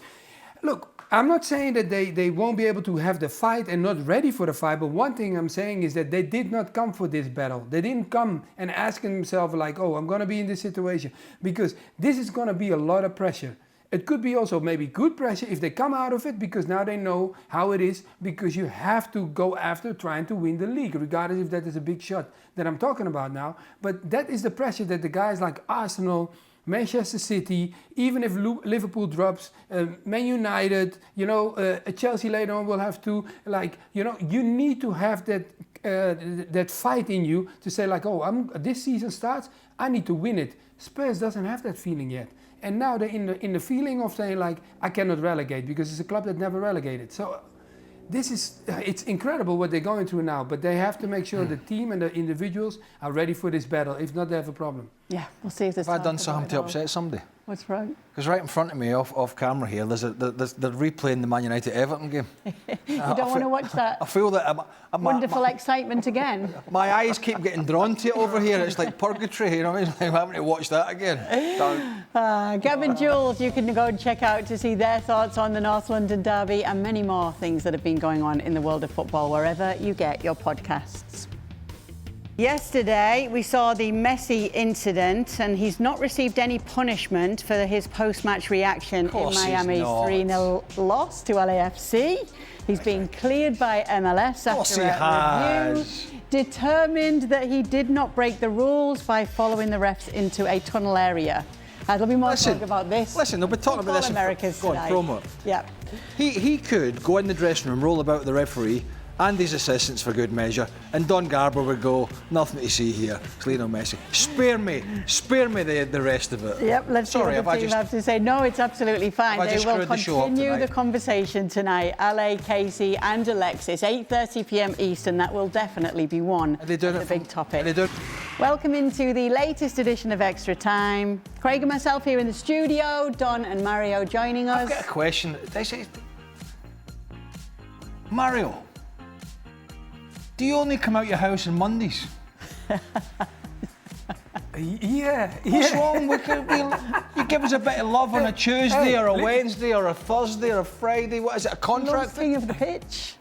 S3: Look, I'm not saying that they won't be able to have the fight and not ready for the fight, but one thing I'm saying is that they did not come for this battle. They didn't come and ask themselves like, oh, I'm going to be in this situation, because this is going to be a lot of pressure. It could be also maybe good pressure if they come out of it, because now they know how it is, because you have to go after trying to win the league, regardless if that is a big shot that I'm talking about now. But that is the pressure that the guys like Arsenal, Manchester City, even if Liverpool drops, Man United, you know, Chelsea later on will have to, like, you know, you need to have that fight in you to say like, oh, this season starts, I need to win it. Spurs doesn't have that feeling yet. And now they're in the feeling of saying like, I cannot relegate, because it's a club that never relegated. So it's incredible what they're going through now, but they have to make sure the team and the individuals are ready for this battle. If not, they have a problem.
S1: Yeah, we'll see if this.
S2: Have I done something to upset somebody?
S1: What's wrong?
S2: Because right in front of me, off camera here, they're replaying the Man United Everton game.
S1: You don't want to watch that?
S2: I feel that
S1: wonderful excitement again.
S2: My eyes keep getting drawn to it over here. It's like purgatory, you know what I mean? I'm having to watch that again.
S1: Gavin Jules, you can go and check out to see their thoughts on the North London derby and many more things that have been going on in the world of football, wherever you get your podcasts. Yesterday, we saw the Messi incident, and he's not received any punishment for his post-match reaction in Miami's 3-0 loss to LAFC. He's been cleared by MLS after a review, determined that he did not break the rules by following the refs into a tunnel area. There'll be more talk about this.
S2: Listen, they'll be talking about this.
S1: America's
S2: go on, promo.
S1: Yeah.
S2: He could go in the dressing room, roll about the referee, and his assistants for good measure. And Don Garber would go, nothing to see here. It's Lionel Messi. Spare me the rest of it.
S1: Yep, let's see what the team have to say. No, it's absolutely fine. They will continue the conversation tonight. LA, Casey and Alexis, 8:30 p.m. Eastern. That will definitely be one of the big topics. Welcome into the latest edition of Extra Time. Craig and myself here in the studio, Don and Mario joining us.
S2: I've got a question. Mario, do you only come out your house on Mondays?
S3: Yeah.
S2: What's wrong? You give us a bit of love on a Tuesday or a Wednesday or a Thursday or a Friday. What is it, a contract?
S1: King of the pitch.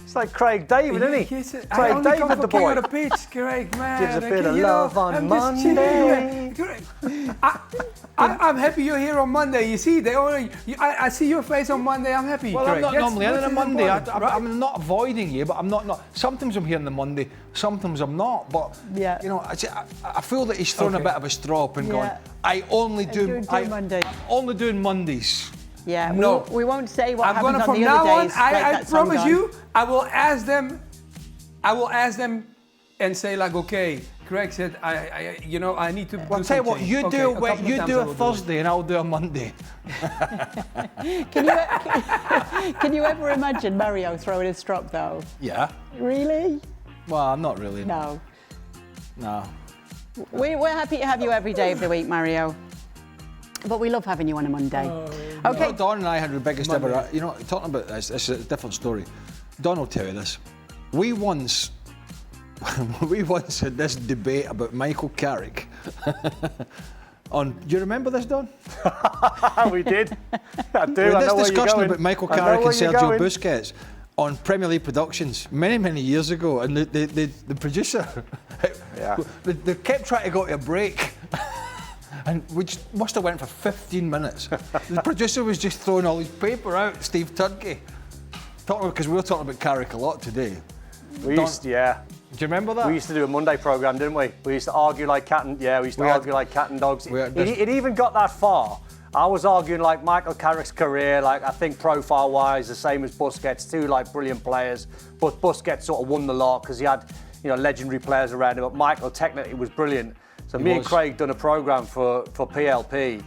S4: It's like Craig David, isn't he? Craig David, the boy.
S3: On the pitch, Craig, man.
S4: Gives a bit of love on Monday.
S3: I'm happy you're here on Monday. You see, I see your face on Monday. I'm happy.
S2: Well,
S3: Craig.
S2: I'm not normally in on a Monday. I'm not avoiding you, but I'm not. Sometimes I'm here on the Monday, sometimes I'm not. But
S1: yeah,
S2: you know, I feel that he's thrown a bit of a straw up and gone. I only do Mondays. I'm only doing Mondays.
S1: Yeah,
S3: no,
S1: we won't say what happens on
S3: from
S1: the
S3: now
S1: other days.
S3: On, I promise you, I will ask them and say like, okay, Craig said, I need to.
S2: Well, I'll tell you what, you do a Thursday and I'll do a Monday.
S1: Can you ever imagine Mario throwing a strop though?
S2: Yeah.
S1: Really?
S2: Well, not really.
S1: No.
S2: We're
S1: happy to have you every day of the week, Mario. But we love having you on a Monday. Okay.
S2: You know, Don and I had the biggest ever. You know, talking about this is a different story. Don will tell you this. We once had this debate about Michael Carrick. Do you remember this, Don?
S4: We did. I do.
S2: We had this discussion about Michael Carrick and Sergio Busquets on Premier League productions many years ago, and the producer, they kept trying to go to a break. And we must have went for 15 minutes. The producer was just throwing all his paper out, Steve Tudgey. Because we were talking about Carrick a lot today.
S4: Do you
S2: remember that?
S4: We used to do a Monday programme, didn't we? We used to argue like cat and dogs. It even got that far. I was arguing like Michael Carrick's career, like I think profile-wise, the same as Busquets, two like brilliant players. But Busquets sort of won the lot because he had, legendary players around him. But Michael technically was brilliant. So me and Craig done a programme for PLP,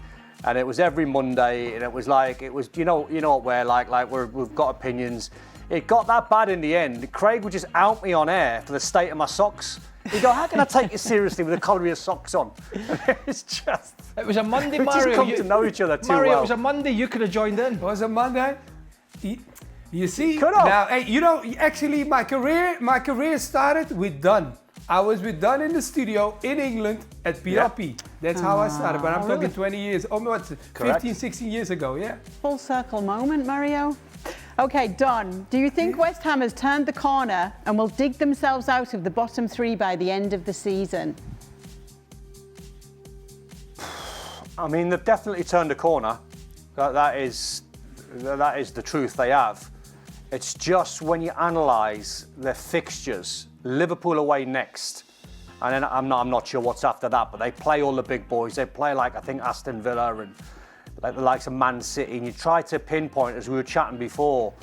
S4: and it was every Monday, and it was you know what we're like we've got opinions. It got that bad in the end. Craig would just out me on air for the state of my socks. He'd go, how can I take you seriously with a colour of your socks on? It's just...
S2: It was a Monday,
S4: we
S2: Mario.
S4: We just come to know each other too
S2: Mario,
S4: well.
S2: It was a Monday, you could have joined in.
S3: It was a Monday? You see?
S4: Could have.
S3: Now, hey, actually my career started with Don. I was with Don in the studio in England at PLP. That's how I started, but I'm talking 20 years, 15, 16 years ago, yeah.
S1: Full circle moment, Mario. Okay, Don, do you think West Ham has turned the corner and will dig themselves out of the bottom three by the end of the season?
S4: I mean, they've definitely turned a corner. That is the truth they have. It's just when you analyse their fixtures, Liverpool away next, and then I'm not sure what's after that, but they play all the big boys. They play like, I think, Aston Villa and like the likes of Man City, and you try to pinpoint, as we were chatting before,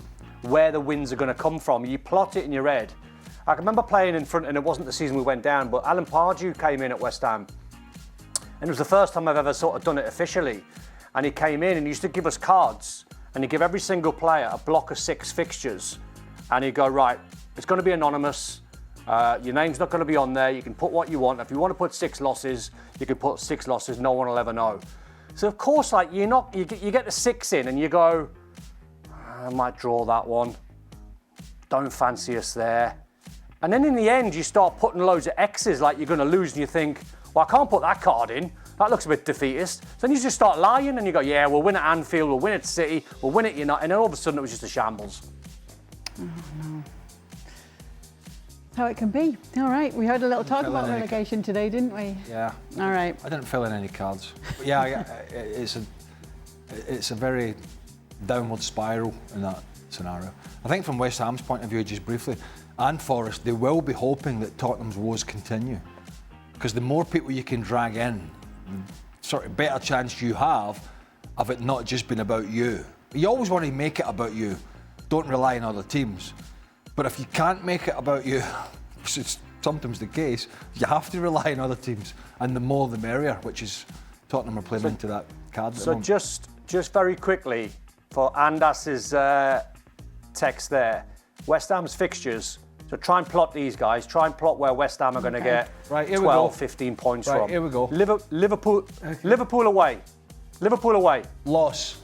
S4: where the wins are going to come from. You plot it in your head. I can remember playing in front, and it wasn't the season we went down, but Alan Pardew came in at West Ham, and it was the first time I've ever sort of done it officially. And he came in and he used to give us cards, and he'd give every single player a block of 6 fixtures, and he'd go, right, it's going to be anonymous. Your name's not going to be on there. You can put what you want. If you want to put 6 losses, you can put 6 losses. No one will ever know. So of course, like you get the 6 in, and you go, I might draw that one. Don't fancy us there. And then in the end, you start putting loads of X's, like you're going to lose, and you think, well, I can't put that card in. That looks a bit defeatist. So then you just start lying, and you go, yeah, we'll win at Anfield, we'll win at City, we'll win at United, and then all of a sudden it was just a shambles.
S1: Oh, no. How it can be. All right, we heard a little talk about relegation today, didn't we?
S2: Yeah.
S1: All right.
S2: I didn't fill in any cards. But yeah, it's a very downward spiral in that scenario. I think from West Ham's point of view, just briefly, and Forest, they will be hoping that Tottenham's woes continue. Because the more people you can drag in, the sort of better chance you have of it not just being about you. You always want to make it about you. Don't rely on other teams. But if you can't make it about you, which is sometimes the case, you have to rely on other teams, and the more the merrier, which is Tottenham are playing into that card.
S4: So just very quickly, for Andas's text there, West Ham's fixtures, so try and plot these guys, try and plot where West Ham are going to get 12, 15 points from.
S2: Here we go.
S4: Liverpool away. Liverpool away.
S2: Loss.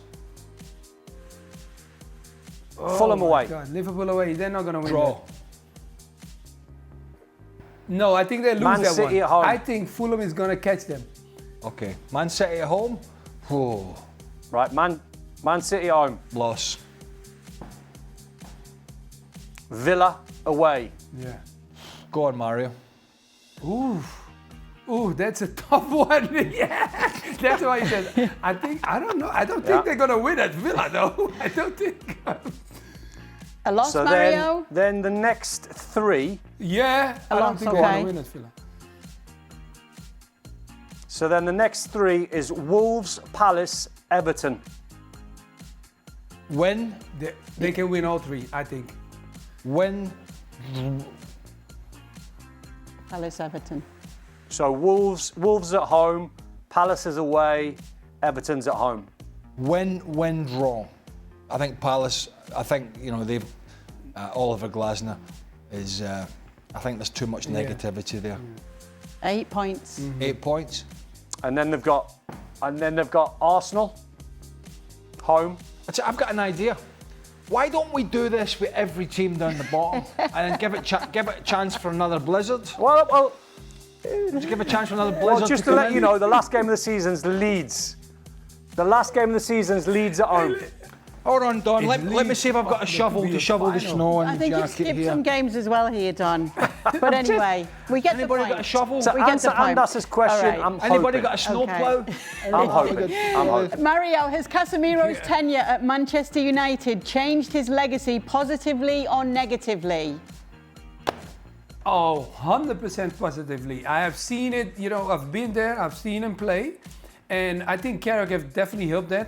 S4: Fulham away.
S3: God, Liverpool away, they're not going to win.
S2: Draw.
S3: That. No, I think they lose
S4: Man
S3: that
S4: City
S3: one.
S4: at home.
S3: I think Fulham is going to catch them.
S2: Okay. Man City at home. Whoa.
S4: Right, Man City at home.
S2: Loss.
S4: Villa away.
S3: Yeah.
S2: Go on, Mario.
S3: Ooh, that's a tough one. Yeah, that's why he said. I don't know. I don't think they're gonna win at Villa, though. I don't think.
S1: A loss,
S4: So
S1: Mario?
S4: then the next three.
S3: Yeah, I don't think they're gonna win at Villa.
S4: So then the next three is Wolves, Palace, Everton.
S2: Win.
S3: They can win all three, I think.
S2: Win.
S1: Palace, Everton.
S4: So Wolves at home, Palace is away, Everton's at home.
S2: Win, draw. I think Palace, they've, Oliver Glasner is, I think there's too much negativity there.
S1: 8 points.
S2: 8 points.
S4: And then they've got Arsenal, home.
S2: I've got an idea. Why don't we do this with every team down the bottom and then give it a chance for another blizzard?
S4: Well,
S2: Just give a chance for another blizzard.
S4: well, just to let you know, the last game of the season's Leeds. The last game of the season's Leeds at home.
S2: Hold on, Don. Let me see if I've got a shovel to shovel the snow on
S1: I
S2: the
S1: think you've
S2: jacket
S1: skipped
S2: here.
S1: some games as well here, Don. But anyway, we get the
S2: Anybody
S1: point.
S2: got a shovel?
S4: To
S1: We get
S4: answer
S1: the point.
S4: Andas's question,
S1: All right.
S4: I'm hoping.
S2: Anybody got a snowplow?
S4: I'm hoping.
S1: Mario, has Casemiro's tenure at Manchester United changed his legacy positively or negatively?
S3: Oh, 100% positively. I have seen it, I've been there, I've seen him play. And I think Carrick have definitely helped that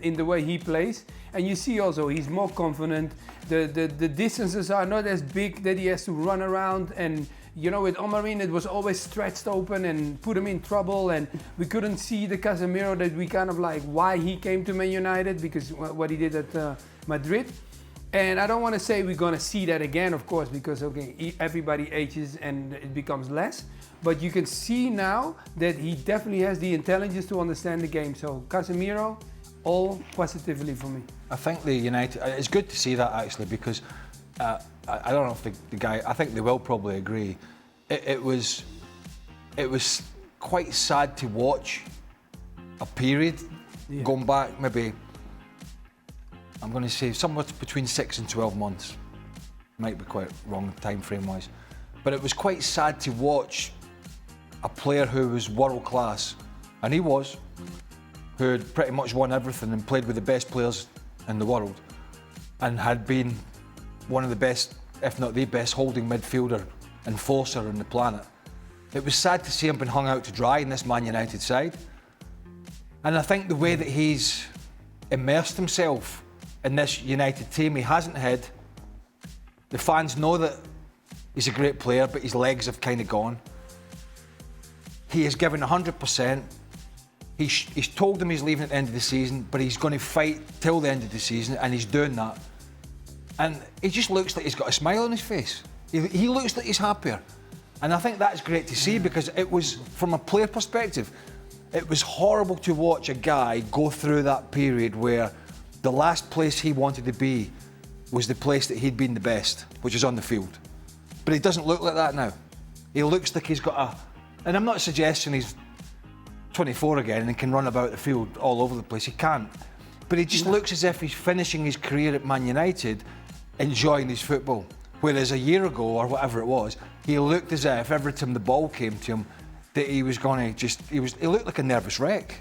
S3: in the way he plays. And you see also, he's more confident. The distances are not as big that he has to run around. And, with Omarin, it was always stretched open and put him in trouble. And we couldn't see the Casemiro that we kind of like why he came to Man United, because what he did at Madrid. And I don't want to say we're going to see that again, of course, because, everybody ages and it becomes less. But you can see now that he definitely has the intelligence to understand the game. So Casemiro, all positively for me.
S2: I think the United, it's good to see that actually, because I don't know if the guy, I think they will probably agree. It was quite sad to watch a period going back maybe, I'm going to say somewhere between 6 and 12 months. Might be quite wrong time frame wise. But it was quite sad to watch a player who was world class, and he was, who had pretty much won everything and played with the best players in the world, and had been one of the best, if not the best, holding midfielder enforcer on the planet. It was sad to see him being hung out to dry in this Man United side. And I think the way that he's immersed himself in this United team, he hasn't had. The fans know that he's a great player, but his legs have kind of gone. He has given 100%. He's told them he's leaving at the end of the season, but he's going to fight till the end of the season, and he's doing that. And he just looks like he's got a smile on his face. He looks like he's happier. And I think that's great to see, because it was, from a player perspective, it was horrible to watch a guy go through that period where the last place he wanted to be was the place that he'd been the best, which is on the field. But he doesn't look like that now. He looks like he's got a... And I'm not suggesting he's 24 again and can run about the field all over the place. He can't. But he just looks as if he's finishing his career at Man United, enjoying his football. Whereas a year ago, or whatever it was, he looked as if every time the ball came to him, that he was going to just... He looked like a nervous wreck.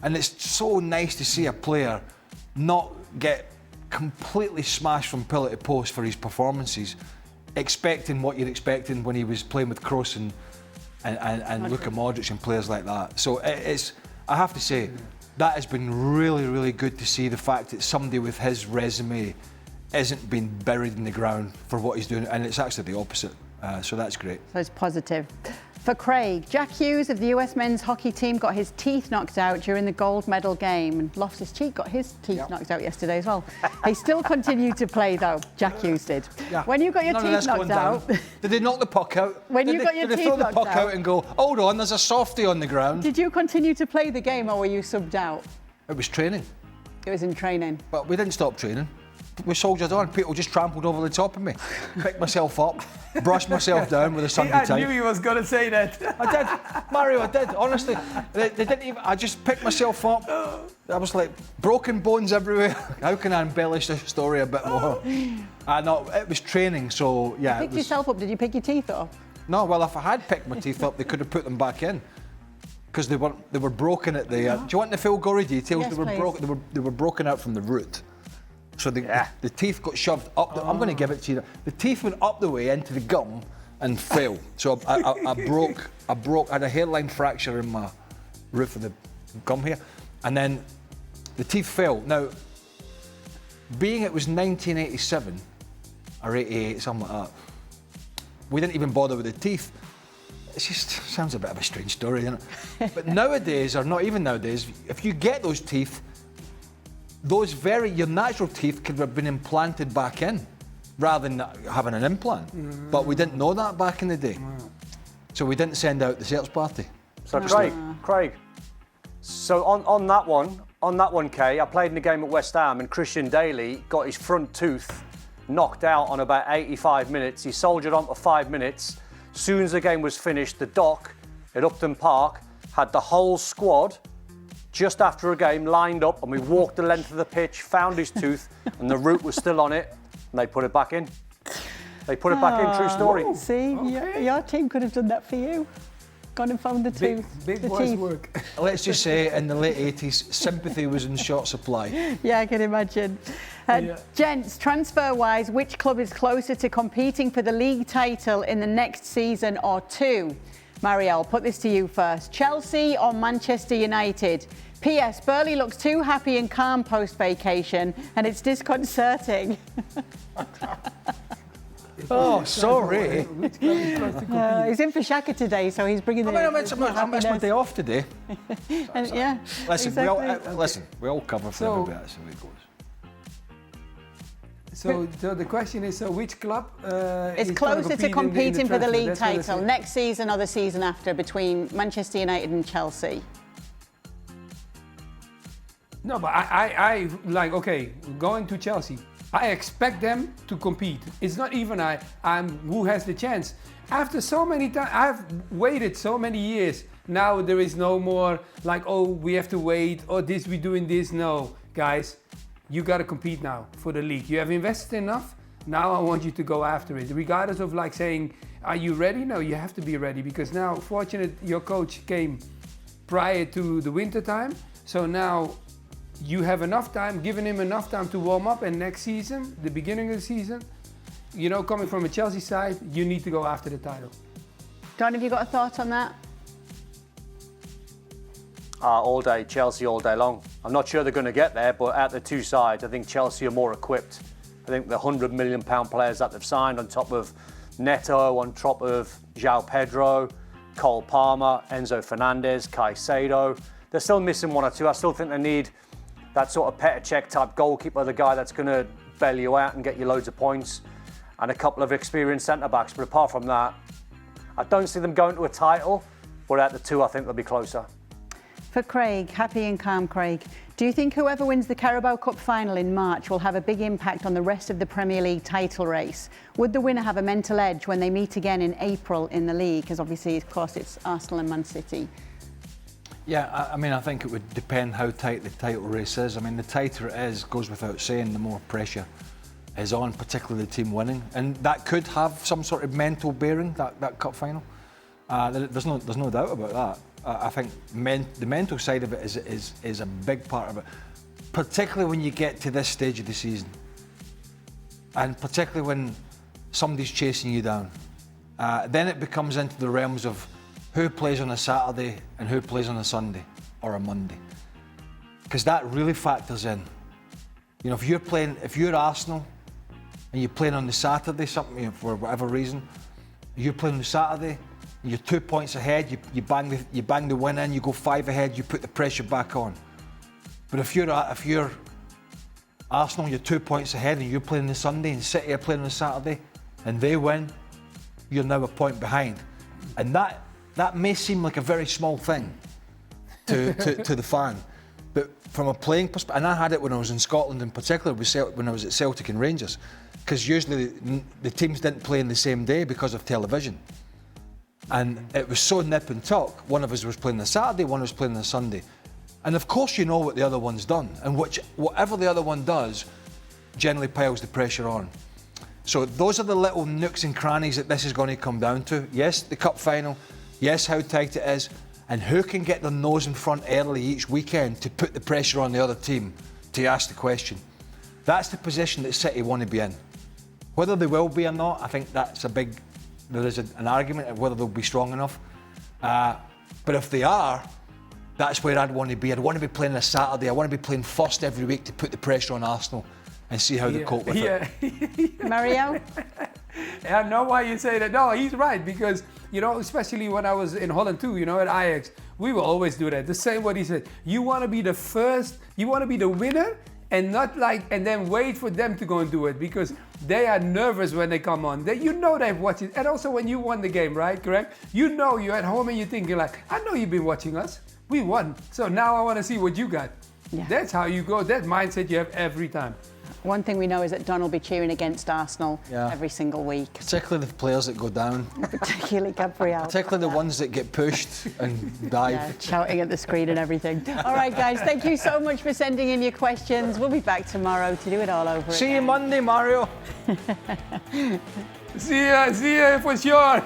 S2: And it's so nice to see a player not get completely smashed from pillar to post for his performances, expecting what you're expecting when he was playing with Kroos and Luka Modric and players like that. So I have to say, that has been really, really good to see, the fact that somebody with his resume isn't being buried in the ground for what he's doing, and it's actually the opposite. So that's great.
S1: So it's positive. For Craig, Jack Hughes of the US men's hockey team got his teeth knocked out during the gold medal game, and Loftus-Cheek got his teeth knocked out yesterday as well. He still continued to play though, Jack Hughes did.
S2: Yeah.
S1: When you got your teeth knocked out...
S2: Did they knock the puck out?
S1: When you got your teeth knocked out...
S2: Did they throw the puck out and go, hold on, there's a softie on the ground?
S1: Did you continue to play the game or were you subbed out?
S2: It was training.
S1: It was in training.
S2: But we didn't stop training. We soldiered on. People just trampled over the top of me. Picked myself up, brushed myself down with a Sunday tie.
S3: I knew he was going to say that.
S2: I did, Mario. I did. Honestly, they didn't even. I just picked myself up. I was like broken bones everywhere. How can I embellish this story a bit more? No, it was training. So yeah.
S1: You picked yourself up. Did you pick your teeth up?
S2: No. Well, if I had picked my teeth up, they could have put them back in. Because they were broken at the. Do you want the full gory details?
S1: Yes,
S2: they were
S1: please.
S2: broken. They were broken out from the root. So the teeth got shoved up. I'm going to give it to you. The teeth went up the way into the gum and fell. So I had a hairline fracture in my roof of the gum here, and then the teeth fell. Now, being it was 1987 or 88, something like that, we didn't even bother with the teeth. It just sounds a bit of a strange story, doesn't it? But nowadays, or not even nowadays, if you get those teeth, your natural teeth could have been implanted back in rather than having an implant. But we didn't know that back in the day. So we didn't send out the search party.
S4: So Craig, so on that one, Kay, I played in the game at West Ham and Christian Daly got his front tooth knocked out on about 85 minutes. He soldiered on for 5 minutes. Soon as the game was finished, the doc at Upton Park had the whole squad just after a game lined up, and we walked the length of the pitch, found his tooth, and the root was still on it, and they put it back in. They put it back in, true story.
S1: See, your team could have done that for you. Gone and found the tooth.
S3: Big
S1: the
S3: boys
S1: teeth.
S3: work.
S2: Let's just say in the late 80s, sympathy was in short supply.
S1: Yeah, I can imagine. Gents, transfer-wise, which club is closer to competing for the league title in the next season or two? Mario, I'll put this to you first. Chelsea or Manchester United? P.S. Burley looks too happy and calm post-vacation, and it's disconcerting.
S2: Oh, sorry.
S1: He's in for Shaka today, so he's bringing the
S2: I missed my day off today.
S1: And, yeah,
S2: Listen,
S1: exactly.
S2: we all cover for every bit, so it goes.
S3: So the question is, which club
S1: is closer to competing for the league title next season or the season after between Manchester United and Chelsea?
S3: No, but I like, okay, going to Chelsea, I expect them to compete. It's not even I'm who has the chance. After so many times, I've waited so many years. Now there is no more like, oh, we have to wait, or this, we're doing this. No, guys, you got to compete now for the league. You have invested enough. Now I want you to go after it. Regardless of like saying, are you ready? No, you have to be ready, because now, fortunate, your coach came prior to the winter time. So now you have enough time, given him enough time to warm up, and next season, the beginning of the season, you know, coming from a Chelsea side, you need to go after the title.
S1: Don, have you got a thought on that?
S4: All day, Chelsea all day long. I'm not sure they're going to get there, but at the two sides, I think Chelsea are more equipped. I think the £100 million players that they've signed, on top of Neto, on top of João Pedro, Cole Palmer, Enzo Fernandez, Caicedo, they're still missing one or two. I still think they need that sort of Petr Cech type goalkeeper, the guy that's going to bail you out and get you loads of points, and a couple of experienced centre-backs. But apart from that, I don't see them going to a title, but at the two, I think they'll be closer.
S1: For Craig, happy and calm Craig, do you think whoever wins the Carabao Cup final in March will have a big impact on the rest of the Premier League title race? Would the winner have a mental edge when they meet again in April in the league? Because obviously, of course, it's Arsenal and Man City.
S2: Yeah, I mean, I think it would depend how tight the title race is. I mean, the tighter it is, goes without saying, the more pressure is on, particularly the team winning. And that could have some sort of mental bearing, that cup final. There's no doubt about that. I think the mental side of it is a big part of it, particularly when you get to this stage of the season, and particularly when somebody's chasing you down. Then it becomes into the realms of who plays on a Saturday and who plays on a Sunday or a Monday, because that really factors in. You know, if you're Arsenal and you're playing on the Saturday, something for whatever reason, you're playing on the Saturday, you're 2 points ahead, you bang the win in, you go 5 ahead, you put the pressure back on. But if you're Arsenal, you're 2 points ahead and you're playing on the Sunday and City are playing on the Saturday and they win, you're now a point behind. And that may seem like a very small thing to the fan. But from a playing perspective, and I had it when I was in Scotland in particular, when I was at Celtic and Rangers, because usually the teams didn't play on the same day because of television. And it was so nip and tuck. One of us was playing on the Saturday, one was playing on the Sunday. And of course you know what the other one's done, and whatever the other one does generally piles the pressure on. So those are the little nooks and crannies that this is going to come down to. Yes, the cup final, yes, how tight it is, and who can get their nose in front early each weekend to put the pressure on the other team to ask the question. That's the position that City want to be in. Whether they will be or not, I think that's there is an argument of whether they'll be strong enough. But if they are, that's where I'd want to be. I'd want to be playing on a Saturday. I want to be playing first every week to put the pressure on Arsenal and see how they cope with it.
S1: Mario?
S3: I know why you say that. No, he's right, because, you know, especially when I was in Holland too, you know, at Ajax, we will always do that. The same what he said. You want to be the first, you want to be the winner, and not and then wait for them to go and do it, because they are nervous when they come on. You know they've watched it. And also when you won the game, right? Correct? You know you're at home and you're thinking like, I know you've been watching us. We won. So now I want to see what you got. Yeah. That's how you go. That mindset you have every time.
S1: One thing we know is that Don will be cheering against Arsenal every single week.
S2: Particularly the players that go down.
S1: Particularly Gabriel.
S2: Particularly the ones that get pushed and dive.
S1: Yeah, shouting at the screen and everything. All right, guys, thank you so much for sending in your questions. We'll be back tomorrow to do it all over again.
S2: See you Monday, Mario.
S3: See ya for sure.